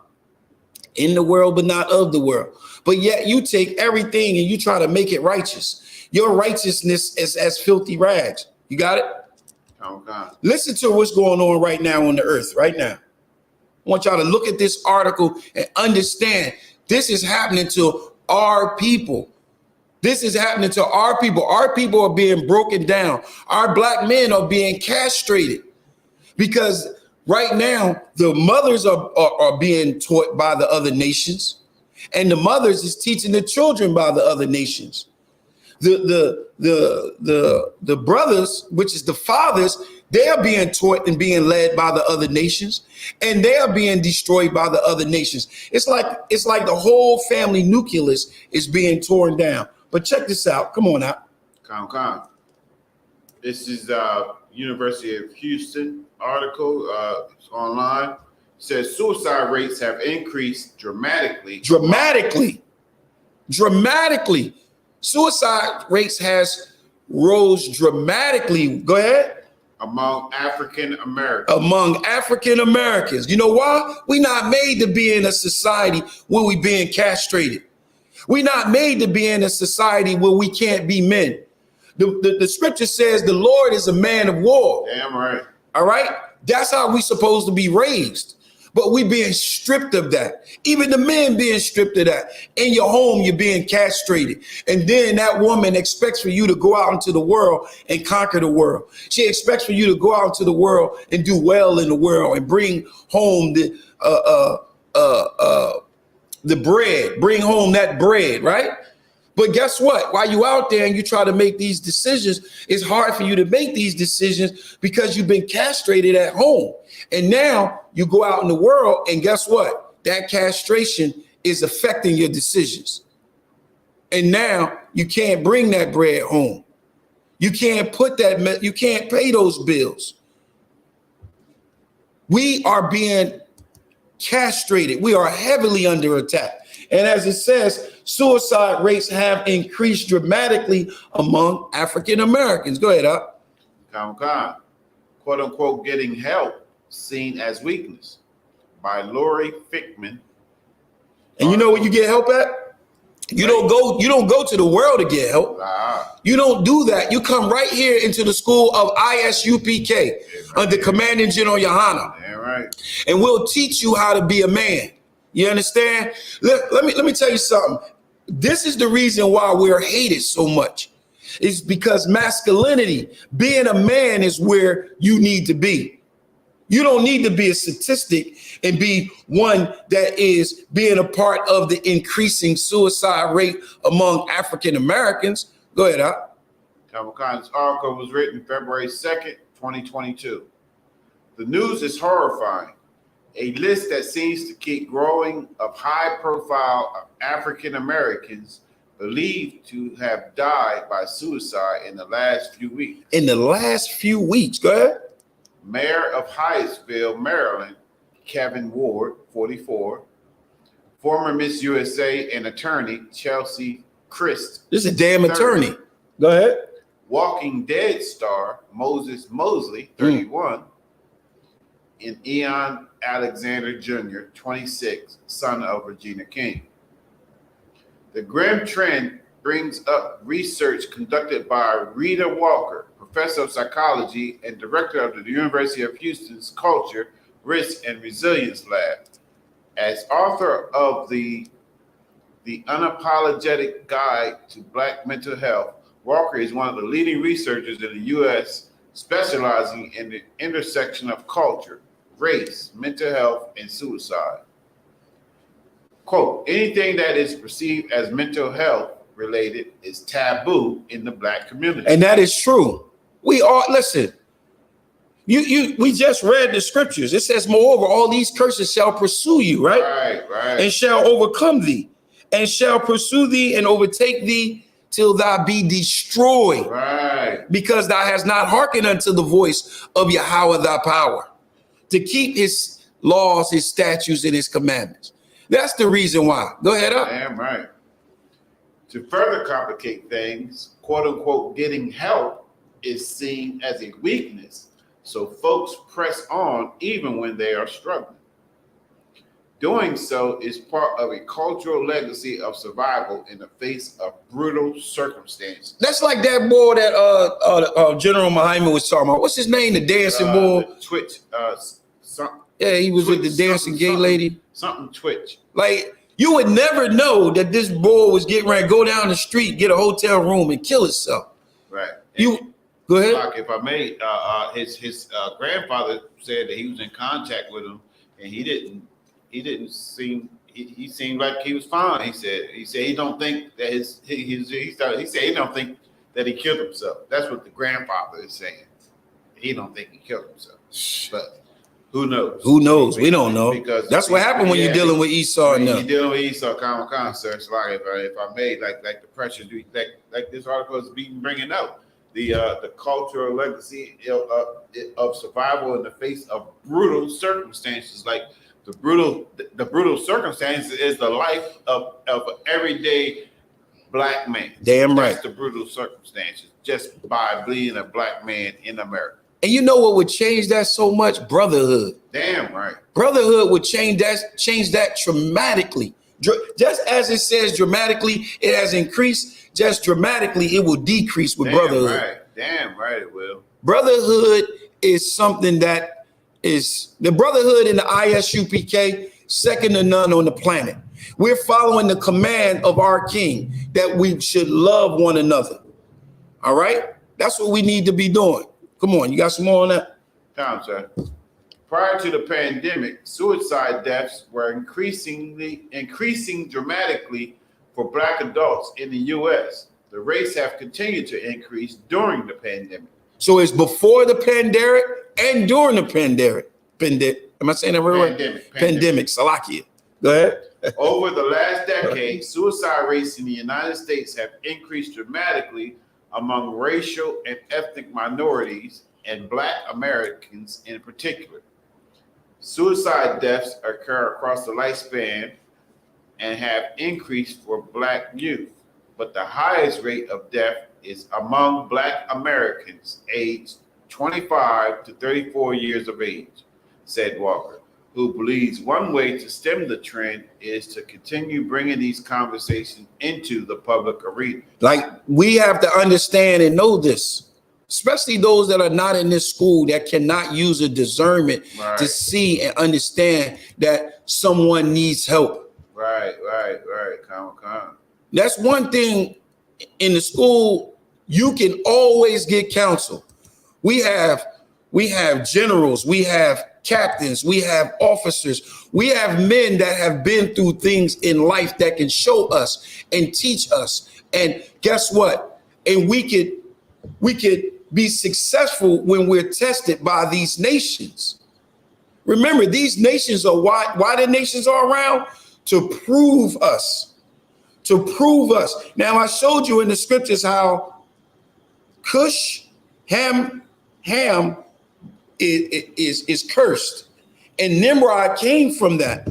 B: in the world, but not of the world. But yet you take everything and you try to make it righteous. Your righteousness is as filthy rags. You got it?
A: Okay.
B: Listen to what's going on right now on the earth, right now. I want y'all to look at this article and understand this is happening to our people. This is happening to our people. Our people are being broken down. Our black men are being castrated. because right now the mothers are being taught by the other nations, and the mothers is teaching the children by the other nations. The brothers, which is the fathers, they are being taught and being led by the other nations, and they are being destroyed by the other nations. It's like the whole family nucleus is being torn down. But check this out. Come on out.
A: Con. This is University of Houston article. It's online. It says suicide rates have increased dramatically. Dramatically. Suicide rates has rose dramatically. Go ahead. Among African Americans.
B: Among African Americans. You know why? We're not made to be in a society where we being castrated. We're not made to be in a society where we can't be men. The scripture says the Lord is a man of war.
A: Damn right.
B: All right? That's how we supposed to be raised. But we being stripped of that. Even the men being stripped of that. In your home, you're being castrated. And then that woman expects for you to go out into the world and conquer the world. She expects for you to go out into the world and do well in the world and bring home the bread. Bring home that bread, right? But guess what? While you out there and you try to make these decisions, it's hard for you to make these decisions because you've been castrated at home. And now you go out in the world and guess what? That castration is affecting your decisions. And now you can't bring that bread home. You can't you can't pay those bills. We are being castrated. We are heavily under attack. And as it says, suicide rates have increased dramatically among African Americans. Go ahead, Up.
A: Con. Quote unquote, getting help seen as weakness by Lori Fickman.
B: And you know where you get help at? You don't go to the world to get help. You don't do that. You come right here into the school of ISUPK under Commanding General Yohana.
A: Yeah, right.
B: And we'll teach you how to be a man. You understand? Let me tell you something. This is the reason why we're hated so much. It's because masculinity, being a man, is where you need to be. You don't need to be a statistic and be one that is being a part of the increasing suicide rate among African Americans. Go ahead, Al.
A: This article was written February 2nd, 2022. The news is horrifying. A list that seems to keep growing of high-profile African Americans believed to have died by suicide in the last few weeks.
B: In the last few weeks, go ahead.
A: Mayor of Hyattsville, Maryland, Kevin Ward, 44. Former Miss USA and attorney, Chelsea Christ.
B: This is a damn
A: 30.
B: attorney. Go ahead.
A: Walking Dead star, Moses Mosley, 31. And Eon Alexander Jr., 26, son of Regina King. The grim trend brings up research conducted by Rita Walker, professor of psychology and director of the University of Houston's Culture, Risk, and Resilience Lab. As author of the Unapologetic Guide to Black Mental Health, Walker is one of the leading researchers in the U.S. specializing in the intersection of culture, race, mental health, and suicide. Quote, anything that is perceived as mental health related is taboo in the Black community.
B: And that is true. We are, listen, we just read the scriptures. It says, moreover, all these curses shall pursue you, right?
A: Right.
B: And shall overcome thee, and shall pursue thee and overtake thee till thou be destroyed.
A: Right.
B: Because thou hast not hearkened unto the voice of Yahweh thy power, to keep his laws, his statutes, and his commandments. That's the reason why. Go ahead, Up.
A: Damn right. To further complicate things, quote unquote, getting help is seen as a weakness. So folks press on even when they are struggling. Doing so is part of a cultural legacy of survival in the face of brutal circumstances.
B: That's like that boy that General Muhammad was talking about. What's his name? The dancing boy?
A: The Twitch.
B: Yeah, he was
A: Twitch,
B: with the dancing gay lady.
A: Something Twitch.
B: Like, you would never know that this boy was getting ready to go down the street, get a hotel room, and kill himself.
A: Right.
B: Go Go ahead.
A: Like, if I may, his grandfather said that he was in contact with him, and he didn't seem. He seemed like he was fine. He said he don't think that he said he don't think that he killed himself. That's what the grandfather is saying. He don't think he killed himself. But who knows?
B: Who knows? We don't know.
A: Because
B: that's what happened when you're dealing with Esau and
A: when
B: them.
A: you're dealing with Esau, common sense. Like if I made like the pressure, like this article is bringing out the cultural legacy of survival in the face of brutal circumstances. Like the brutal circumstances is the life of an everyday black man.
B: Damn right.
A: That's the brutal circumstances just by being a black man in America.
B: And you know what would change that so much? Brotherhood.
A: Damn right.
B: Brotherhood would change that dramatically. Just as it says dramatically, it has increased. Just dramatically, it will decrease with brotherhood.
A: Right. Damn right it will.
B: Brotherhood is something that is the brotherhood in the ISUPK, second to none on the planet. We're following the command of our king that we should love one another. All right? That's what we need to be doing. Come on, you got some more on that?
A: Tom, sir. Prior to the pandemic, suicide deaths were increasing dramatically for black adults in the U.S. The rates have continued to increase during the pandemic.
B: So it's before the pandemic and during the pandemic. Am I saying that right? Pandemic. Salakia. Go ahead.
A: Over the last decade, suicide rates in the United States have increased dramatically among racial and ethnic minorities and black Americans in particular. Suicide deaths occur across the lifespan and have increased for black youth, but the highest rate of death is among black Americans aged 25 to 34 years of age, said Walker, who believes one way to stem the trend is to continue bringing these conversations into the public arena.
B: Like, we have to understand and know this, especially those that are not in this school that cannot use a discernment to see and understand that someone needs help.
A: Right. Come.
B: That's one thing in the school, you can always get counsel. We have generals, we have captains, we have officers, we have men that have been through things in life that can show us and teach us. And guess what? And we could be successful when we're tested by these nations. Remember, these nations are why the nations are around? To prove us. To prove us. Now, I showed you in the scriptures how Cush, Ham is cursed. And Nimrod came from that.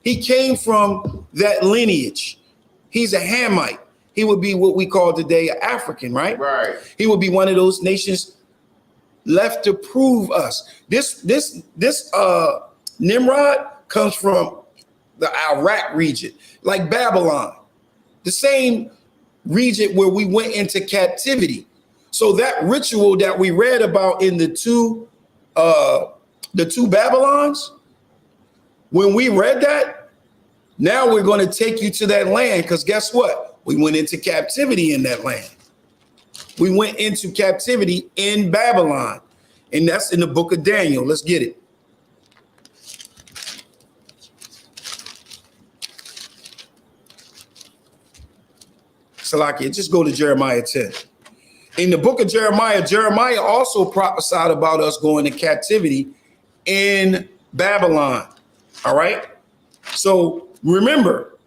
B: He came from that lineage. He's a Hamite. He would be what we call today an African, right?
A: Right.
B: He would be one of those nations left to prove us. This Nimrod comes from the Iraq region, like Babylon, the same region where we went into captivity. So that ritual that we read about in the two Babylons, when we read that, now we're going to take you to that land, because guess what? We went into captivity in that land. We went into captivity in Babylon, and that's in the book of Daniel. Let's get it. Salakia, just go to Jeremiah 10. In the book of Jeremiah, Jeremiah also prophesied about us going to captivity in Babylon. All right. So remember,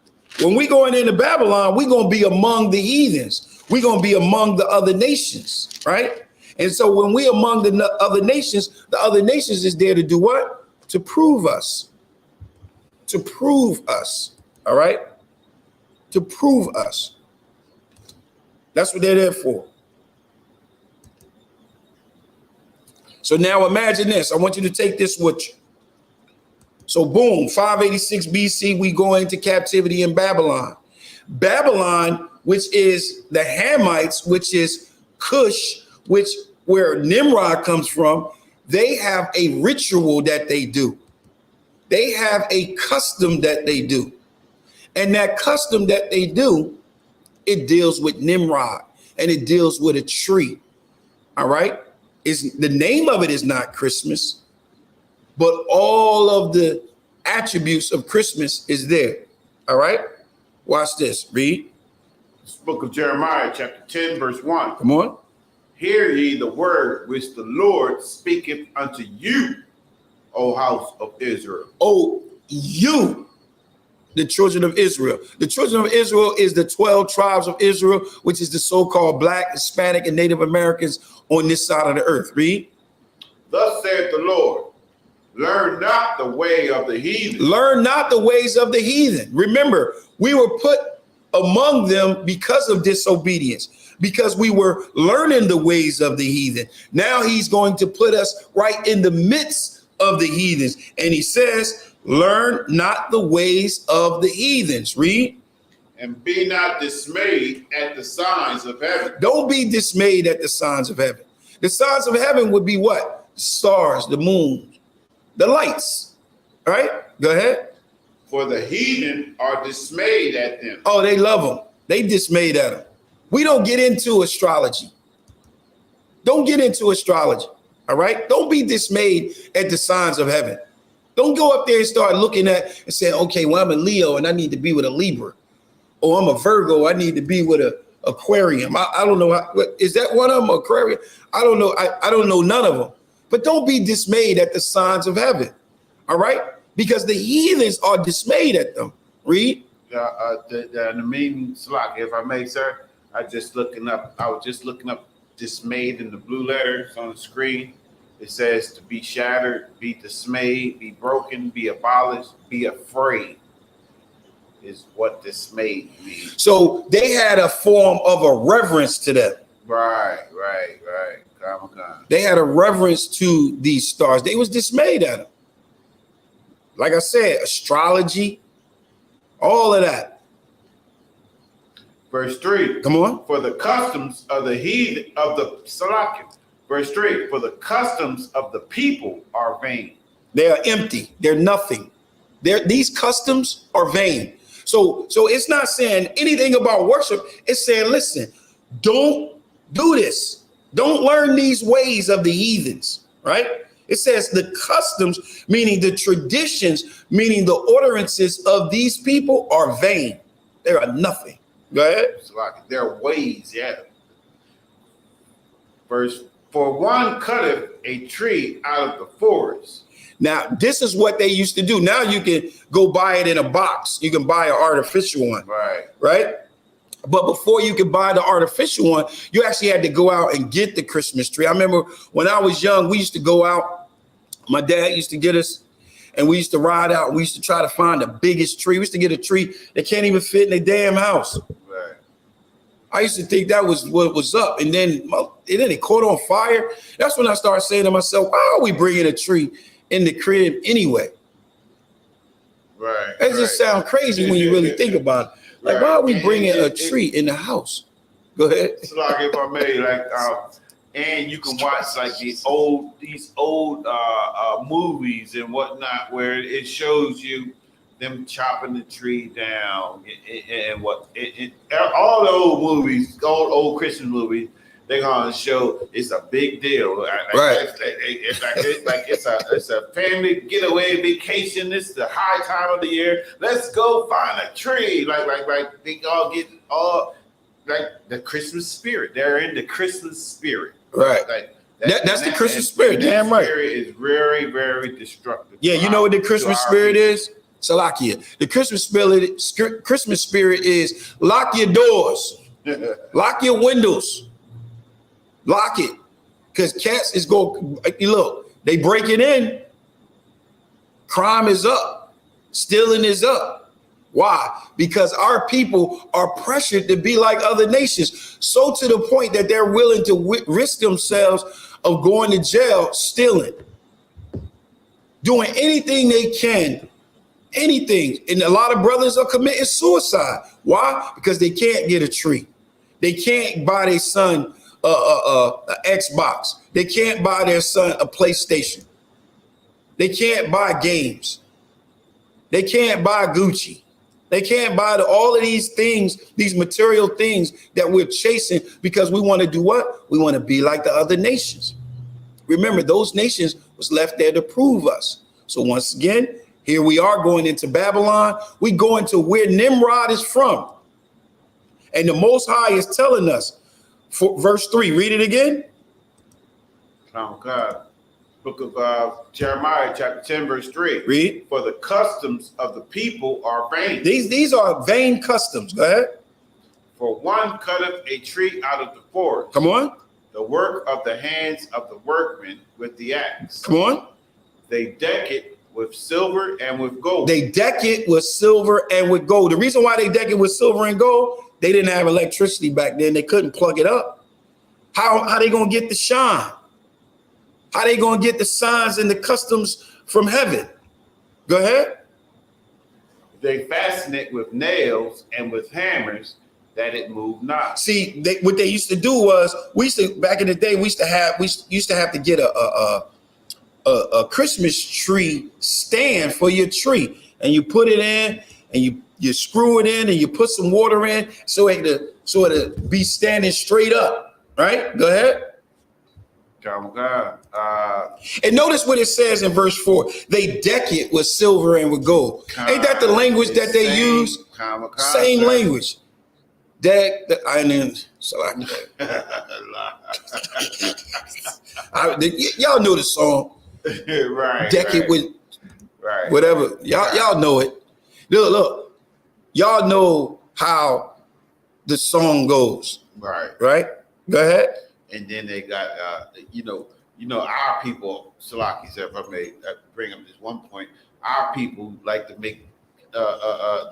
B: when we going into Babylon, we're going to be among the heathens. We're going to be among the other nations. Right. And so when we among the other nations is there to do what? To prove us. To prove us. All right. To prove us. That's what they're there for. So now imagine this. I want you to take this with you. So boom, 586 BC, we go into captivity in Babylon. Babylon, which is the Hamites, which is Cush, where Nimrod comes from, they have a ritual that they do. They have a custom that they do. And that custom that they do, it deals with Nimrod, and it deals with a tree. All right. Is the name of it is not Christmas, but all of the attributes of Christmas is there. All right. Watch this. Read.
A: This book of Jeremiah, chapter 10, verse 1.
B: Come on.
A: Hear ye the word which the Lord speaketh unto you, O house of Israel.
B: Oh, you, the children of Israel. The children of Israel is the 12 tribes of Israel, which is the so-called Black, Hispanic, and Native Americans on this side of the earth. Read.
A: Thus saith the Lord, learn not the way of the heathen.
B: Learn not the ways of the heathen. Remember, we were put among them because of disobedience, because we were learning the ways of the heathen. Now he's going to put us right in the midst of the heathens. And he says, learn not the ways of the heathens. Read.
A: And be not dismayed at the signs of heaven.
B: Don't be dismayed at the signs of heaven. The signs of heaven would be what? The stars, the moon, the lights. All right, go ahead.
A: For the heathen are dismayed at them.
B: Oh, they love them. They dismayed at them. We don't get into astrology. Don't get into astrology. All right. Don't be dismayed at the signs of heaven. Don't go up there and start looking at and saying, okay, well, I'm a Leo and I need to be with a Libra. Or I'm a Virgo. I need to be with a Aquarium. I don't know. Is that one of them? Aquarium? I don't know. I don't know none of them. But don't be dismayed at the signs of heaven. All right. Because the heathens are dismayed at them. Read.
A: The meaning, Slack, if I may, sir, I was just looking up dismayed in the blue letters on the screen. It says to be shattered, be dismayed, be broken, be abolished, be afraid is what dismayed means.
B: So they had a form of a reverence to them.
A: Right.
B: They had a reverence to these stars. They was dismayed at them. Like I said, astrology, all of that.
A: Verse 3.
B: Come on.
A: For the customs of the heathen of the Salakim. Verse 3. For the customs of the people are vain.
B: They are empty. They're nothing. These customs are vain. So it's not saying anything about worship. It's saying, listen, don't do this. Don't learn these ways of the heathens, right? It says the customs, meaning the traditions, meaning the ordinances of these people are vain. They are nothing. Go ahead.
A: It's like their ways, yeah. Verse, for one cutteth a tree out of the forest.
B: Now, this is what they used to do. Now you can go buy it in a box. You can buy an artificial one. Right? But before you could buy the artificial one, you actually had to go out and get the Christmas tree. I remember when I was young, we used to go out. My dad used to get us and we used to ride out. We used to try to find the biggest tree. We used to get a tree that can't even fit in their damn house.
A: Right.
B: I used to think that was what was up. And then it caught on fire. That's when I started saying to myself, why are we bringing a tree in the crib anyway?
A: Right.
B: That just sounds crazy when you really think about it. Like, why are we bringing a tree in the house? Go ahead.
A: It's like, if I may, and you can watch like these old movies and whatnot, where it shows you them chopping the tree down and all the old movies, old Christian movies. They're gonna show it's a big deal,
B: right?
A: It's a family getaway vacation. It's the high time of the year. Let's go find a tree. Like they all get all like the Christmas spirit. They're in the Christmas spirit,
B: right?
A: Like
B: that's the Christmas spirit. Damn right.
A: Spirit is very, very destructive.
B: Yeah, you know what the Christmas spirit is? Salakia. The Christmas spirit is lock your doors, lock your windows. Lock it, because cats is going. Look, they break it in. Crime is up. Stealing is up. Why? Because our people are pressured to be like other nations, so to the point that they're willing to risk themselves of going to jail, stealing, doing anything they can, anything. And a lot of brothers are committing suicide. Why? Because they can't get a tree. They can't buy their son a Xbox. They can't buy their son a PlayStation. They can't buy games. They can't buy Gucci. They can't buy all of these things, these material things that we're chasing because we want to do what? We want to be like the other nations. Remember, those nations was left there to prove us. So once again, here we are going into Babylon. We going to where Nimrod is from. And the Most High is telling us, for verse 3, read it again.
A: Oh God. Book of Jeremiah, chapter 10, verse 3.
B: Read.
A: For the customs of the people are vain.
B: These are vain customs. Go ahead.
A: For one cutteth a tree out of the forest.
B: Come on.
A: The work of the hands of the workmen with the axe.
B: Come on.
A: They deck it with silver and with gold.
B: They deck it with silver and with gold. The reason why they deck it with silver and gold, they didn't have electricity back then. They couldn't plug it up. How they going to get the shine? How they going to get the signs and the customs from heaven? Go ahead.
A: They fasten it with nails and with hammers that it move not.
B: See, what they used to do was back in the day, we used to have to get a Christmas tree stand for your tree, and you put it in and you screw it in and you put some water in so it'll be standing straight up. Right? Go ahead.
A: God.
B: And notice what it says in verse 4. They deck it with silver and with gold. Ain't that the language that they use? Same language. Deck I mean, y'all know the song.
A: Right.
B: Deck it with
A: right.
B: Whatever. Y'all know it. Look. Y'all know how the song goes. Right? Go ahead.
A: And then they got, our people, Salaki said, if I may bring up this one point, our people like to make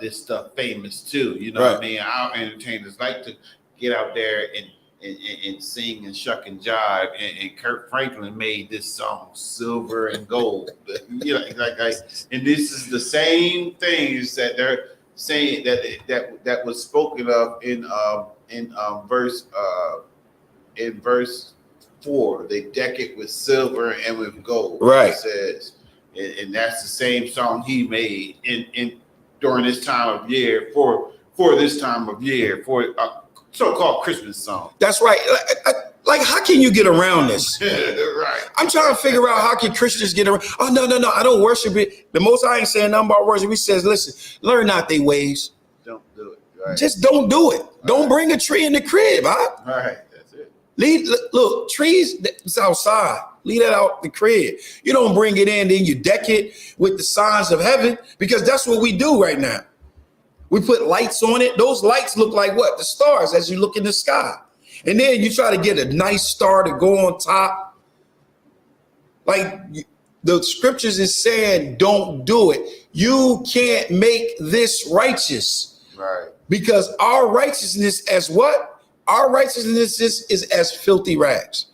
A: this stuff famous too. You know what I mean? Our entertainers like to get out there and sing and shuck and jive. And Kirk Franklin made this song, Silver and Gold. And this is the same things that they're saying that was spoken of in verse 4. They deck it with silver and with gold.
B: Right.
A: It says, and that's the same song he made in during this time of year for this time of year for a so-called Christmas song.
B: That's right. Like, how can you get around this?
A: Right.
B: I'm trying to figure out how can Christians get around. Oh, no. I don't worship it. The Most High ain't saying nothing about worship. He says, listen, learn not their ways.
A: Don't do it. Right.
B: Just don't do it. Don't bring a tree in the crib, huh?
A: All right. That's it.
B: Look, trees, it's outside. Leave that out the crib. You don't bring it in, then you deck it with the signs of heaven, because that's what we do right now. We put lights on it. Those lights look like what? The stars as you look in the sky. And then you try to get a nice star to go on top. Like the scriptures is saying, don't do it. You can't make this righteous.
A: Right.
B: Because our righteousness as what? Our righteousness is as filthy rags.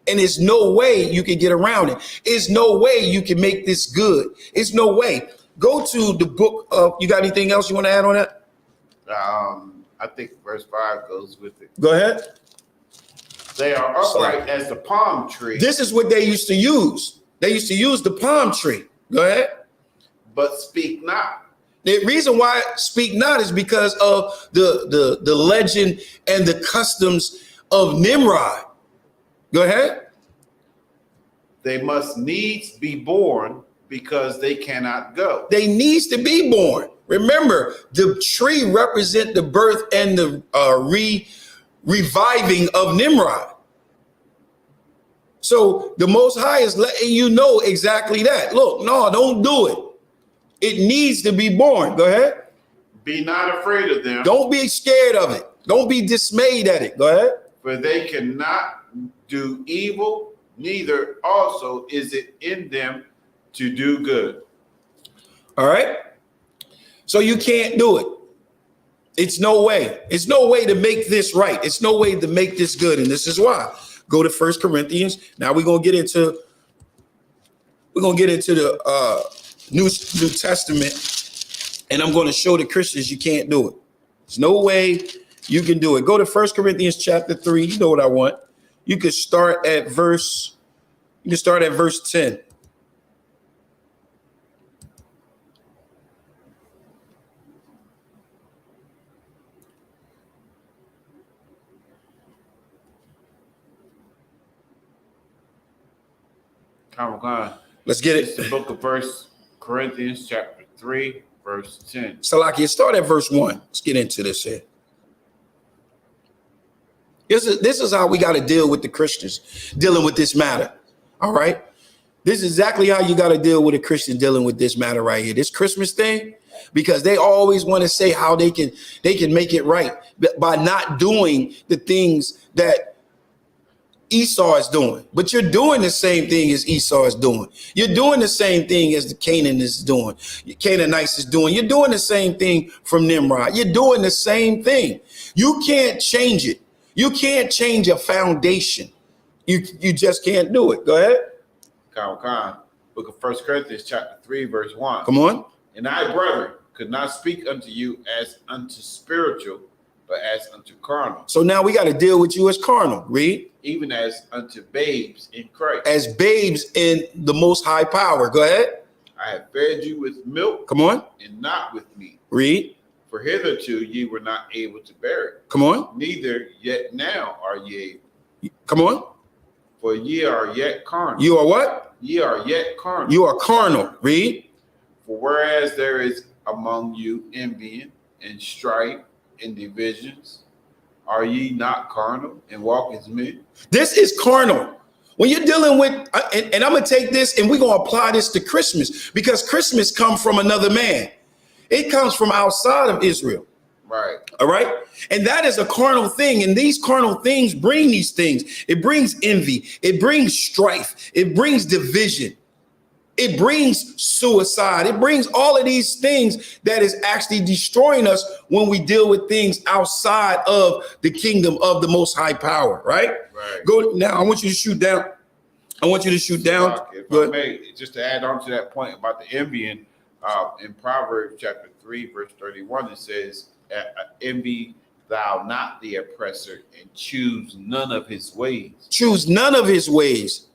B: And there's no way you can get around it. There's no way you can make this good. It's no way. Go to the book of, you got anything else you want to add on that?
A: I think verse 5 goes with it.
B: Go ahead.
A: They are upright as the palm tree.
B: This is what they used to use. They used to use the palm tree. Go ahead.
A: But speak not.
B: The reason why speak not is because of the legend and the customs of Nimrod. Go ahead.
A: They must needs be born because they cannot go.
B: They needs to be born. Remember, the tree represent the birth and the reviving of Nimrod. So the Most High is letting you know exactly that. Look, no, don't do it. It needs to be born. Go ahead.
A: Be not afraid of them.
B: Don't be scared of it. Don't be dismayed at it. Go ahead.
A: For they cannot do evil, neither also is it in them to do good.
B: All right. So you can't do it. It's no way. It's no way to make this right. It's no way to make this good. And this is why. Go to 1 Corinthians. Now we're gonna get into the New Testament, and I'm going to show the Christians you can't do it. There's no way you can do it. Go to 1 Corinthians chapter 3. You know what I want. You can start at verse 10.
H: Come on.
B: Let's get
H: It's the
B: it.
H: book of 1 Corinthians chapter 3, verse 10.
B: Salakia, start at verse 1. Let's get into this here. This is how we got to deal with the Christians dealing with this matter. All right. This is exactly how you got to deal with a Christian dealing with this matter right here. This Christmas thing, because they always want to say how they can make it right by not doing the things that Esau is doing. But you're doing the same thing as Esau is doing. You're doing the same thing as the Canaanites is doing. Canaanites is doing. You're doing the same thing from Nimrod. You're doing the same thing. You can't change it. You can't change a foundation. You just can't do it. Go ahead.
H: Come. Book of 1 Corinthians chapter 3, verse 1.
B: Come on.
H: And I, brethren, could not speak unto you as unto spiritual, but as unto carnal,
B: So now we got to deal with you as carnal. Read.
H: even as unto babes in Christ.
B: As babes in the most high power. Go ahead.
H: I have fed you with milk
B: Come on.
H: and not with meat.
B: Read.
H: For hitherto ye were not able to bear it,
B: Come on.
H: neither yet now are ye able.
B: Come on.
H: For ye are yet carnal.
B: You are what?
H: Ye are yet carnal.
B: You are carnal. Read.
H: For whereas there is among you envying and strife and divisions, are ye not carnal and walk as men?
B: This is carnal. When you're dealing with, and I'm going to take this and we're going to apply this to Christmas, because Christmas comes from another man. It comes from outside of Israel.
H: Right.
B: All right. And that is a carnal thing. And these carnal things bring these things. It brings envy. It brings strife. It brings division. It brings suicide. It brings all of these things that is actually destroying us when we deal with things outside of the kingdom of the most high power. Right.
H: Right.
B: Go now. I want you to shoot down. I want you to shoot down.
H: If
B: Go
H: I
B: ahead.
H: may, just to add on to that point about the envying, in Proverbs chapter 3, verse 31, it says, envy thou not the oppressor and choose none of his ways.
B: Choose none of his ways.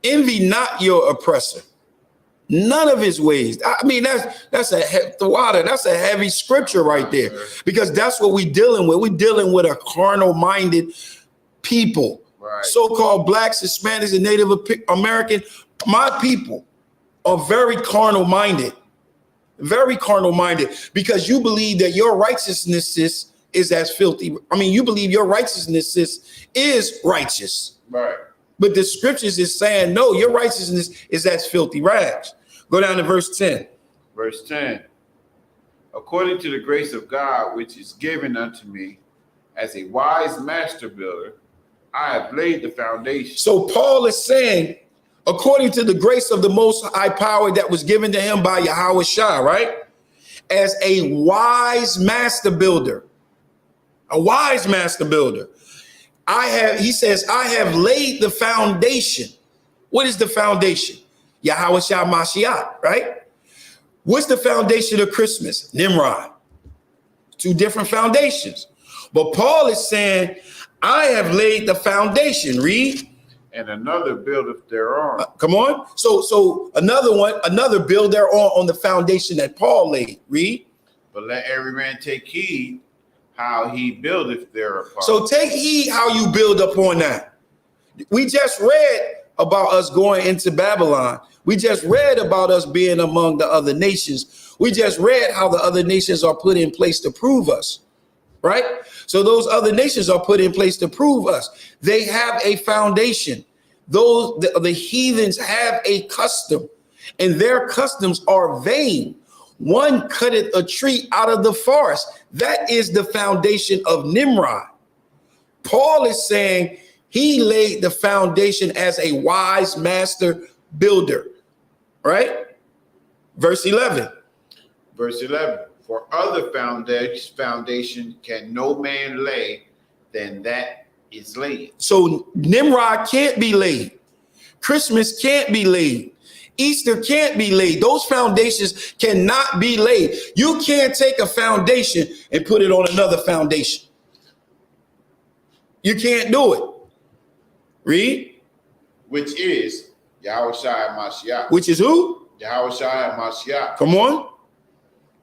B: Envy not your oppressor. None of his ways. I mean, that's a heavy scripture right there, because that's what we're dealing with. We're dealing with a carnal-minded people,
H: Right.
B: so-called blacks, Hispanics, and Native American. My people are very carnal-minded, because you believe that your righteousness is as filthy. I mean, you believe your righteousness is righteous.
H: Right.
B: But the scriptures is saying, no, your righteousness is as filthy rags. Go down to verse 10.
H: Verse 10. According to the grace of God, which is given unto me as a wise master builder, I have laid the foundation.
B: So Paul is saying, according to the grace of the most high power that was given to him by Yahweh Shah, right? As a wise master builder, he says, I have laid the foundation. What is the foundation? Yahweh Shah Mashiach, right? What's the foundation of Christmas? Nimrod. Two different foundations. But Paul is saying, I have laid the foundation. Read.
H: And another buildeth thereon.
B: Come on. So another build thereon on the foundation that Paul laid. Read.
H: But let every man take heed how he buildeth thereupon.
B: So take heed how you build upon that. We just read about us going into Babylon. We just read about us being among the other nations. We just read how the other nations are put in place to prove us, right? So those other nations are put in place to prove us. They have a foundation. The heathens have a custom, and their customs are vain. One cutteth a tree out of the forest. That is the foundation of Nimrod. Paul is saying he laid the foundation as a wise master builder, right? Verse 11.
H: Verse 11. For other foundation can no man lay than that is laid.
B: So Nimrod can't be laid. Christmas can't be laid. Easter can't be laid. Those foundations cannot be laid. You can't take a foundation and put it on another foundation. You can't do it. Read.
H: Which is Yahweh Shai Mashiach.
B: Which is who?
H: Yahweh Shai Mashiach.
B: Come on.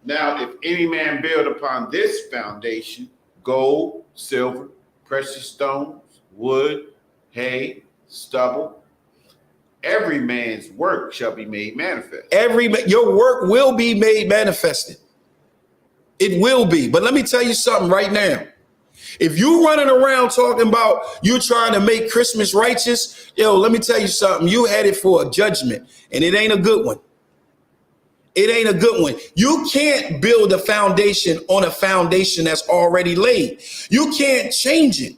H: Now, if any man build upon this foundation gold, silver, precious stones, wood, hay, stubble, every man's work shall be made manifest.
B: Your work will be made manifested. It will be. But let me tell you something right now. If you running around talking about you trying to make Christmas righteous, let me tell you something. You headed for a judgment, and it ain't a good one. It ain't a good one. You can't build a foundation on a foundation that's already laid. You can't change it.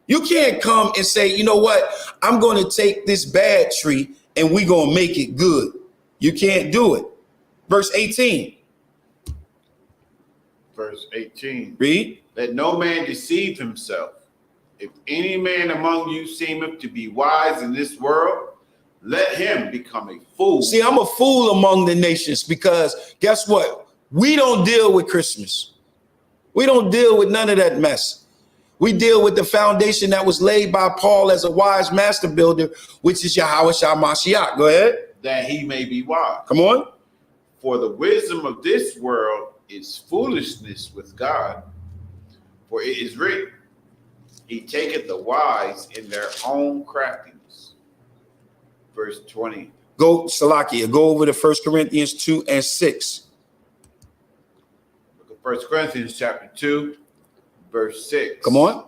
B: You can't come and say, you know what? I'm going to take this bad tree and we're going to make it good. You can't do it. Verse 18.
H: Verse 18.
B: Read.
H: Let no man deceive himself. If any man among you seemeth to be wise in this world, let him become a fool.
B: See, I'm a fool among the nations because guess what? We don't deal with Christmas. We don't deal with none of that mess. We deal with the foundation that was laid by Paul as a wise master builder, which is Yahawashi Mashiach. Go ahead.
H: That he may be wise.
B: Come on.
H: For the wisdom of this world is foolishness with God. For it is written, he taketh the wise in their own craftiness. Verse 20.
B: Go, Salakia, go over to 1 Corinthians 2 and 6.
H: Look at 1 Corinthians chapter 2, verse 6.
B: Come on.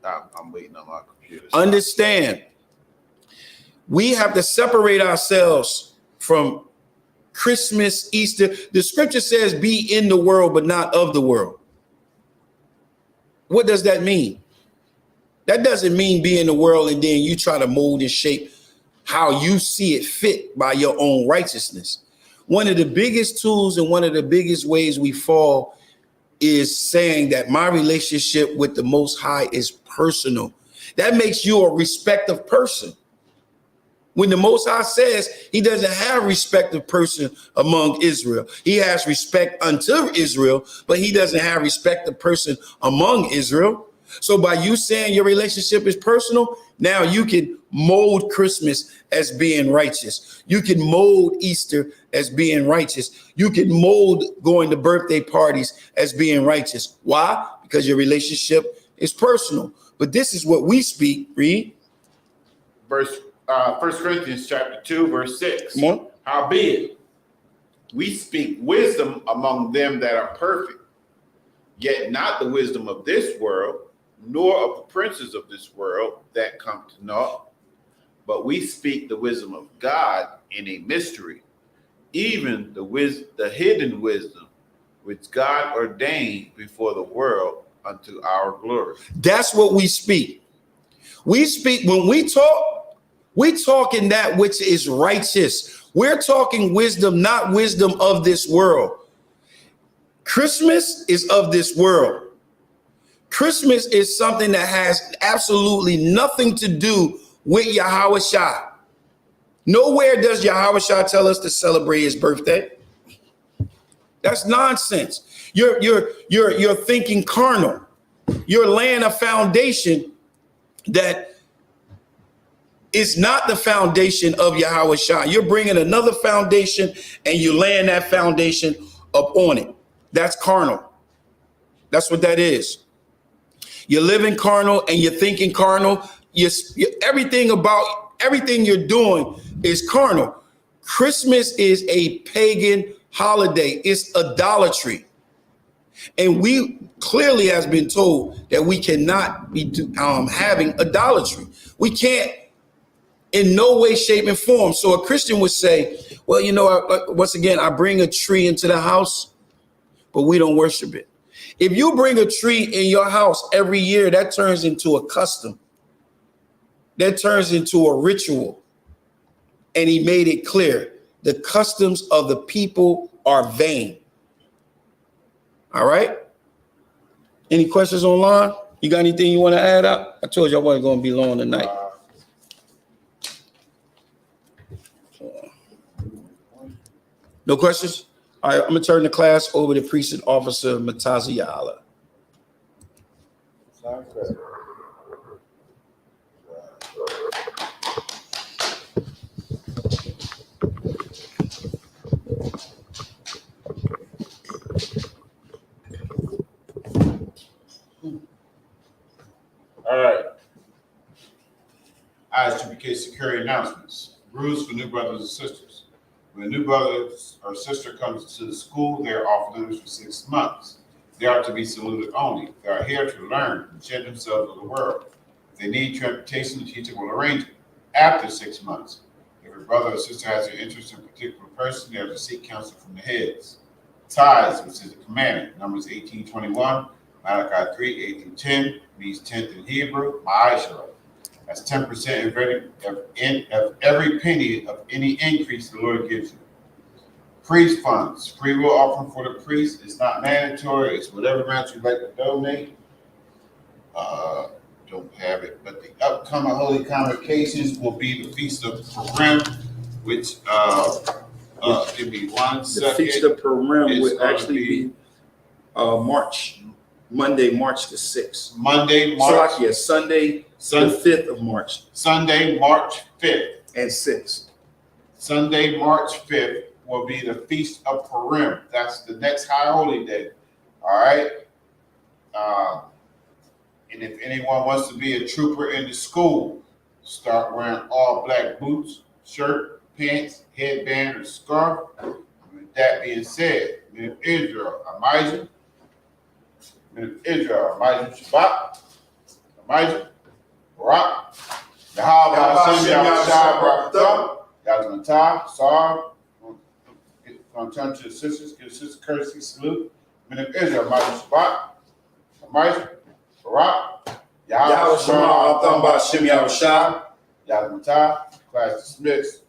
H: I'm waiting on my computer.
B: Understand, we have to separate ourselves from Christmas, Easter. The scripture says, be in the world, but not of the world. What does that mean? That doesn't mean be in the world and then you try to mold and shape how you see it fit by your own righteousness. One of the biggest tools and one of the biggest ways we fall is saying that my relationship with the Most High is personal. That makes you a respective person. When the Most High says he doesn't have respective person among Israel, he has respect unto Israel, but he doesn't have respective person among Israel. So by you saying your relationship is personal, now you can mold Christmas as being righteous. You can mold Easter as being righteous. You can mold going to birthday parties as being righteous. Why? Because your relationship is personal. But this is what we speak. Read.
H: 1 Corinthians chapter 2, verse 6.
B: Come on.
H: Howbeit, we speak wisdom among them that are perfect, yet not the wisdom of this world, nor of the princes of this world that come to naught, but we speak the wisdom of God in a mystery, even the hidden wisdom which God ordained before the world unto our glory.
B: That's what we speak. We speak when we talk in that which is righteous. We're talking wisdom, not wisdom of this world. Christmas is of this world. Christmas is something that has absolutely nothing to do with Yahawashi. Nowhere does Yahawashi tell us to celebrate his birthday. That's nonsense. You're thinking carnal. You're laying a foundation that is not the foundation of Yahawashi. You're bringing another foundation and you're laying that foundation up on it. That's carnal. That's what that is. You're living carnal and you're thinking carnal. Everything you're doing is carnal. Christmas is a pagan holiday. It's idolatry. And we clearly has been told that we cannot be having idolatry. We can't in no way, shape, and form. So a Christian would say, well, once again, I bring a tree into the house, but we don't worship it. If you bring a tree in your house every year, that turns into a custom. That turns into a ritual. And he made it clear, the customs of the people are vain. All right. Any questions online? You got anything you want to add up? I told you I wasn't going to be long tonight. No questions? All right, I'm going to turn the class over to Precinct Officer Matazi Yala.
H: All right. ISGPK Security
A: carry announcements. Rules for new brothers and sisters. When a new brother or sister comes to the school, they are off limits for 6 months. They are to be saluted only. They are here to learn and shed themselves with the world. If they need transportation, the teacher will arrange it. After 6 months, if a brother or sister has an interest in a particular person, they are to seek counsel from the heads. Tithes, which is the commandment, Numbers 18:21, Malachi 3:8-10, means 10th in Hebrew, Ma'ashara. That's 10% of every penny of any increase the Lord gives you. Priest funds, free will offering for the priest. It's not mandatory. It's whatever amount you'd like to donate. Don't have it, but the upcoming holy convocations will be the Feast of Purim, which give me 1
B: The
A: second.
B: Feast of Purim
A: It's
B: would
A: gonna
B: actually be Monday, March the 6th.
A: Monday, March
B: Salakia, Sunday, the 5th of March
A: Sunday, March 5th.
B: and 6th.
A: Sunday, March 5th will be the Feast of Purim. That's the next high holy day. All right. And if anyone wants to be a trooper in the school, start wearing all black boots, shirt, pants, headband, or scarf. With that being said, men of Israel, Amijah, Shabbat, Amijah, Barak, Yahweh, Hashem, Yahushua, Barakatah, Yazmatah, Sar. Going to turn to the sisters, give the sister courtesy salute. Men of Israel, Amijah, Shabbat, Amijah, Barak,
B: Yahweh Shema, Atham Ba'Shem Yahushua.
A: Yazmatah, class dismissed.